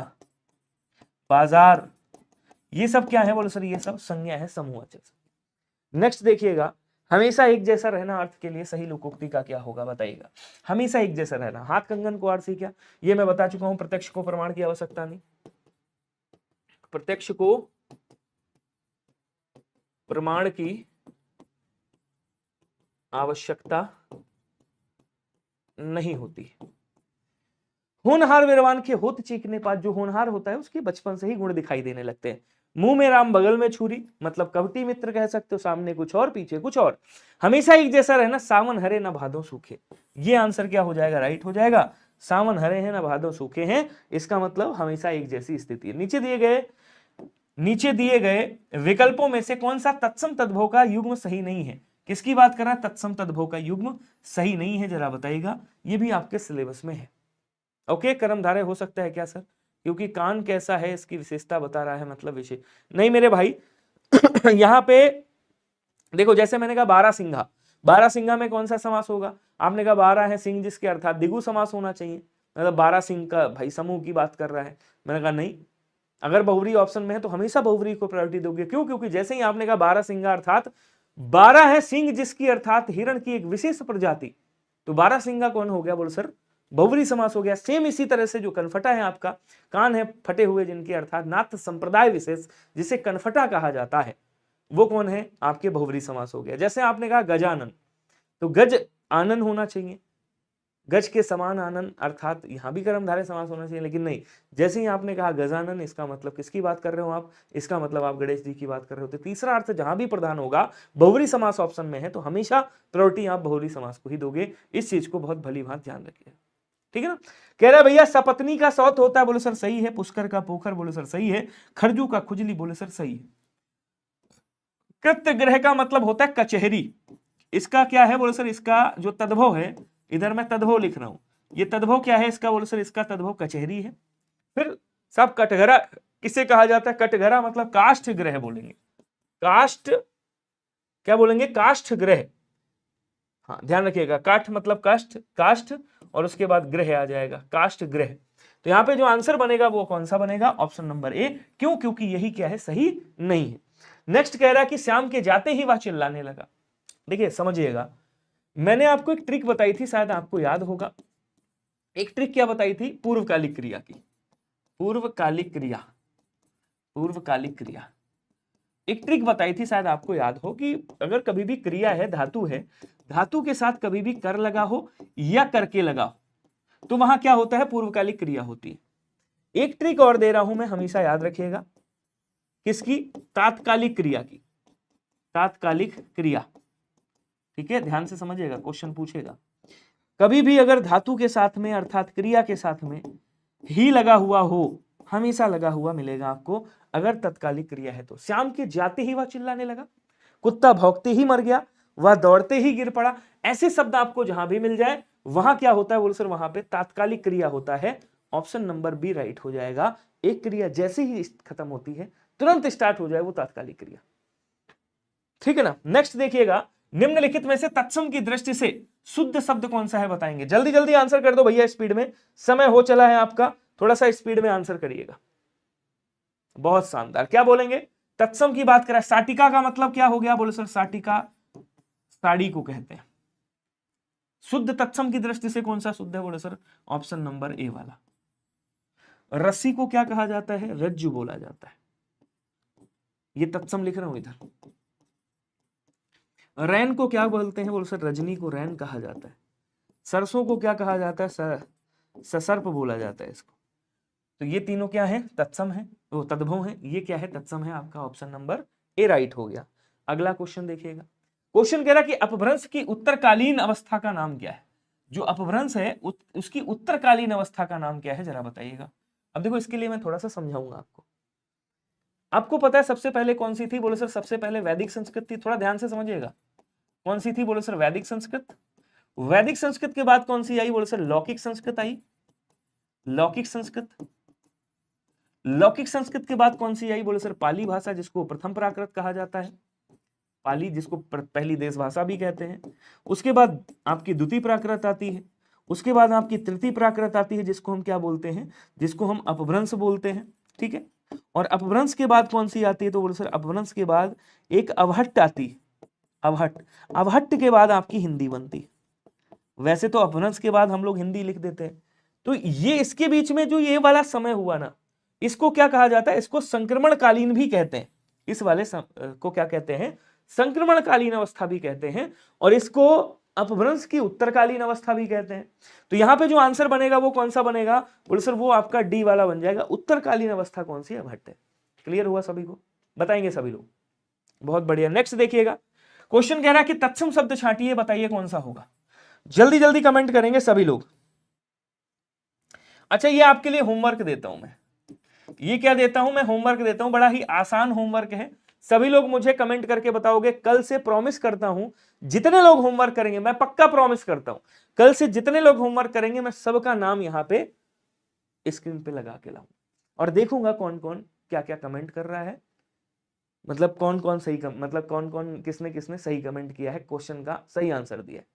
बाजार, ये सब क्या है? बोलो सर ये सब संज्ञा है समूहवाचक। नेक्स्ट देखिएगा, हमेशा एक जैसा रहना अर्थ के लिए सही लोकोक्ति का क्या होगा बताइएगा। हमेशा एक जैसा रहना, हाथ कंगन को अर्थ क्या? ये मैं बता चुका हूं, प्रत्यक्ष को प्रमाण की आवश्यकता नहीं, प्रत्यक्ष को प्रमाण की आवश्यकता नहीं होती। होनहार विद्वान के होत चीखने पास, जो होनहार होता है उसके बचपन से ही गुण दिखाई देने लगते हैं। मुंह में राम बगल में छुरी, मतलब कपटी मित्र कह सकते हो, सामने कुछ और पीछे कुछ और। हमेशा एक जैसा रहना, सावन हरे न भादों सूखे, ये आंसर क्या हो जाएगा? राइट हो जाएगा। सावन हरे हैं न भादों सूखे हैं, इसका मतलब हमेशा एक जैसी स्थिति है। नीचे दिए गए विकल्पों में से कौन सा तत्सम तद्भव का युग्म सही नहीं है? किसकी बात कर रहा है? तत्सम तद्भव का युग्म सही नहीं है, जरा बताइएगा। ये भी आपके सिलेबस में है। ओके, कर्मधारय हो सकता है क्या सर? क्योंकि कान कैसा है इसकी विशेषता बता रहा है, मतलब विषय नहीं मेरे भाई। यहां पे देखो, जैसे मैंने कहा बारहसिंघा, बारहसिंघा में कौन सा समास होगा? आपने कहा 12 है सिंह जिसके अर्थात द्विगु समास होना चाहिए, मतलब 12 सिंह का भाई समूह की बात कर रहा है। मैंने कहा नहीं, अगर बहुव्रीहि ऑप्शन में है तो हमेशा बहुव्रीहि को प्रायोरिटी दोगे। क्यों? क्योंकि जैसे ही आपने कहा बारहसिंघा अर्थात 12 है सिंह जिसकी अर्थात हिरण की एक विशेष प्रजाति, तो बारहसिंघा कौन हो गया? बोल सर बहुव्रीहि समास हो गया। सेम इसी तरह से जो कनफटा है आपका, कान है फटे हुए जिनके अर्थात नाथ संप्रदाय विशेष जिसे कनफटा कहा जाता है, वो कौन है? आपके बहुव्रीहि समास हो गया। जैसे आपने कहा गजानन, तो गज आनन होना चाहिए, गज के समान आनंद, अर्थात यहां भी कर्मधारय समास होना चाहिए, लेकिन नहीं। जैसे ही आपने कहा गजानन, इसका मतलब किसकी बात कर रहे हो आप? इसका मतलब आप गणेश जी की बात कर रहे हो। तो तीसरा अर्थ जहां भी प्रधान होगा, बहुव्रीहि समास ऑप्शन में है, तो हमेशा प्रायोरिटी आप बहुव्रीहि समास को ही दोगे। इस चीज को बहुत भली भांति ध्यान रखिए, ठीक है ना। कह रहा है भैया सपत्नी का सौत होता है, बोले सर सही है। पुष्कर का पोखर, बोले सर सही है। खरजू का खुजली, बोले सर सही है। कृत्यगृह का मतलब होता है कचहरी, इसका क्या है? बोले सर इसका जो तद्भव है, इधर मैं तद्भव लिख रहा हूं, ये तद्भव क्या है इसका? बोले सर इसका तद्भव कचहरी है। फिर सब कटघरा किसे कहा जाता है? कटघरा मतलब काष्ठ गृह बोलेंगे, काष्ठ क्या बोलेंगे? काष्ठ गृह। हाँ ध्यान रखिएगा, काष्ठ मतलब काष्ठ, काष्ठ और उसके बाद गृह आ जाएगा, काष्ठ गृह। तो यहाँ पे जो आंसर बनेगा वो कौन सा बनेगा? ऑप्शन नंबर ए। क्यों? क्योंकि यही क्या है? सही नहीं है। नेक्स्ट कह रहा है कि श्याम के जाते ही वह चिल्लाने लगा। देखिए समझिएगा, मैंने आपको एक ट्रिक बताई थी, शायद आपको याद होगा। एक ट्रिक क्या बताई थी? पूर्वकालिक क्रिया की, पूर्वकालिक क्रिया, पूर्वकालिक क्रिया। एक ट्रिक बताई थी, शायद आपको याद हो, कि अगर कभी भी क्रिया है, धातु है, धातु के साथ कभी भी कर लगा हो या करके लगा हो, तो वहां क्या होता है? पूर्वकालिक क्रिया होती है। एक ट्रिक और दे रहा हूं मैं, हमेशा याद रखिएगा, किसकी? तात्कालिक क्रिया की, तात्कालिक क्रिया। ठीक है, ध्यान से समझिएगा, क्वेश्चन पूछेगा। कभी भी अगर धातु के साथ में अर्थात क्रिया के साथ में ही लगा हुआ हो, हमेशा लगा हुआ मिलेगा आपको अगर तत्कालिक क्रिया है तो। श्याम के जाते ही वह चिल्लाने लगा, कुत्ता भौंकते ही मर गया, वह दौड़ते ही गिर पड़ा, ऐसे शब्द आपको जहां भी मिल जाए वहां क्या होता है बोलो सर, वहां पे तात्कालिक क्रिया होता है। ऑप्शन नंबर बी राइट हो जाएगा। एक क्रिया जैसे ही खत्म होती है तुरंत स्टार्ट हो जाए वो तात्कालिक क्रिया, ठीक है ना। नेक्स्ट देखिएगा, निम्नलिखित में से तत्सम की दृष्टि से शुद्ध शब्द कौन सा है बताएंगे। जल्दी जल्दी आंसर कर दो भैया, स्पीड में, समय हो चला है आपका, थोड़ा सा स्पीड में आंसर करिएगा। बहुत शानदार, क्या बोलेंगे, तत्सम की बात करें। साटिका का मतलब क्या हो गया बोले सर, साटिका साड़ी को कहते हैं। शुद्ध तत्सम की दृष्टि से कौन सा शुद्ध है बोले सर, ऑप्शन नंबर ए वाला। रस्सी को क्या कहा जाता है, रज्जु बोला जाता है। ये तत्सम लिख रहा हूं इधर। रैन को क्या बोलते हैं बोले सर, रजनी को रैन कहा जाता है। सरसों को क्या कहा जाता है, ससर्प बोला जाता है इसको। तो ये तीनों क्या है, तत्सम है, वो तद्भव है, ये क्या है, तत्सम है। आपका ऑप्शन नंबर ए राइट हो गया। अगला क्वेश्चन देखिएगा, क्वेश्चन कह रहा कि अपभ्रंश की उत्तरकालीन अवस्था का नाम क्या है। जो अपभ्रंश है उसकी उत्तरकालीन अवस्था का नाम क्या है, जरा बताइएगा। अब देखो, इसके लिए मैं थोड़ा सा समझाऊंगा आपको। आपको पता है सबसे पहले कौन सी थी बोले सर, सबसे पहले वैदिक संस्कृत थी। थोड़ा ध्यान से समझिएगा, कौन सी थी बोले सर, वैदिक संस्कृत। वैदिक संस्कृत के बाद कौन सी आई बोले सर, लौकिक संस्कृत आई। लौकिक संस्कृत, लौकिक संस्कृत के बाद कौन सी आई बोले सर, पाली भाषा, जिसको प्रथम प्राकृत कहा जाता है। पाली, जिसको पहली देश भाषा भी कहते हैं। उसके बाद आपकी द्वितीय प्राकृत आती है। उसके बाद आपकी तृतीय प्राकृत आती है, जिसको हम क्या बोलते हैं, जिसको हम अपभ्रंश बोलते हैं, ठीक है। और अपभ्रंश के बाद कौन सी आती है तो बोले सर, अपभ्रंश के बाद एक अवहट्ट आती है। अवहट्ट, अवहट्ट के बाद आपकी हिंदी बनती है। वैसे तो अपभ्रंश के बाद हम लोग हिंदी लिख देते हैं। तो ये इसके बीच में जो ये वाला समय हुआ ना, इसको क्या कहा जाता है, इसको संक्रमणकालीन भी कहते हैं। इस वाले को क्या कहते हैं, संक्रमणकालीन अवस्था भी कहते हैं, और इसको अपभ्रंश की उत्तरकालीन अवस्था भी कहते हैं। तो यहां पे जो आंसर बनेगा वो कौन सा बनेगा बोले सर, वो आपका डी वाला बन जाएगा। उत्तरकालीन अवस्था कौन सी है, अवहट्ट है। क्लियर हुआ सभी को, बताएंगे सभी लोग, बहुत बढ़िया। नेक्स्ट देखिएगा, क्वेश्चन कह रहा है कि तत्सम शब्द छांटिए, बताइए कौन सा होगा। जल्दी जल्दी कमेंट करेंगे सभी लोग। अच्छा, ये आपके लिए होमवर्क देता हूं मैं। ये क्या देता हूं मैं, होमवर्क देता हूं, बड़ा ही आसान होमवर्क है। सभी लोग मुझे कमेंट करके बताओगे। कल से प्रॉमिस करता हूं, जितने लोग होमवर्क करेंगे, मैं पक्का प्रॉमिस करता हूं, कल से जितने लोग होमवर्क करेंगे मैं सबका नाम यहां पे स्क्रीन पे लगा के लाऊं और देखूंगा कौन कौन क्या क्या कमेंट कर रहा है। मतलब कौन कौन सही मतलब कौन कौन किसने किसने सही कमेंट किया है, क्वेश्चन का सही आंसर दिया है।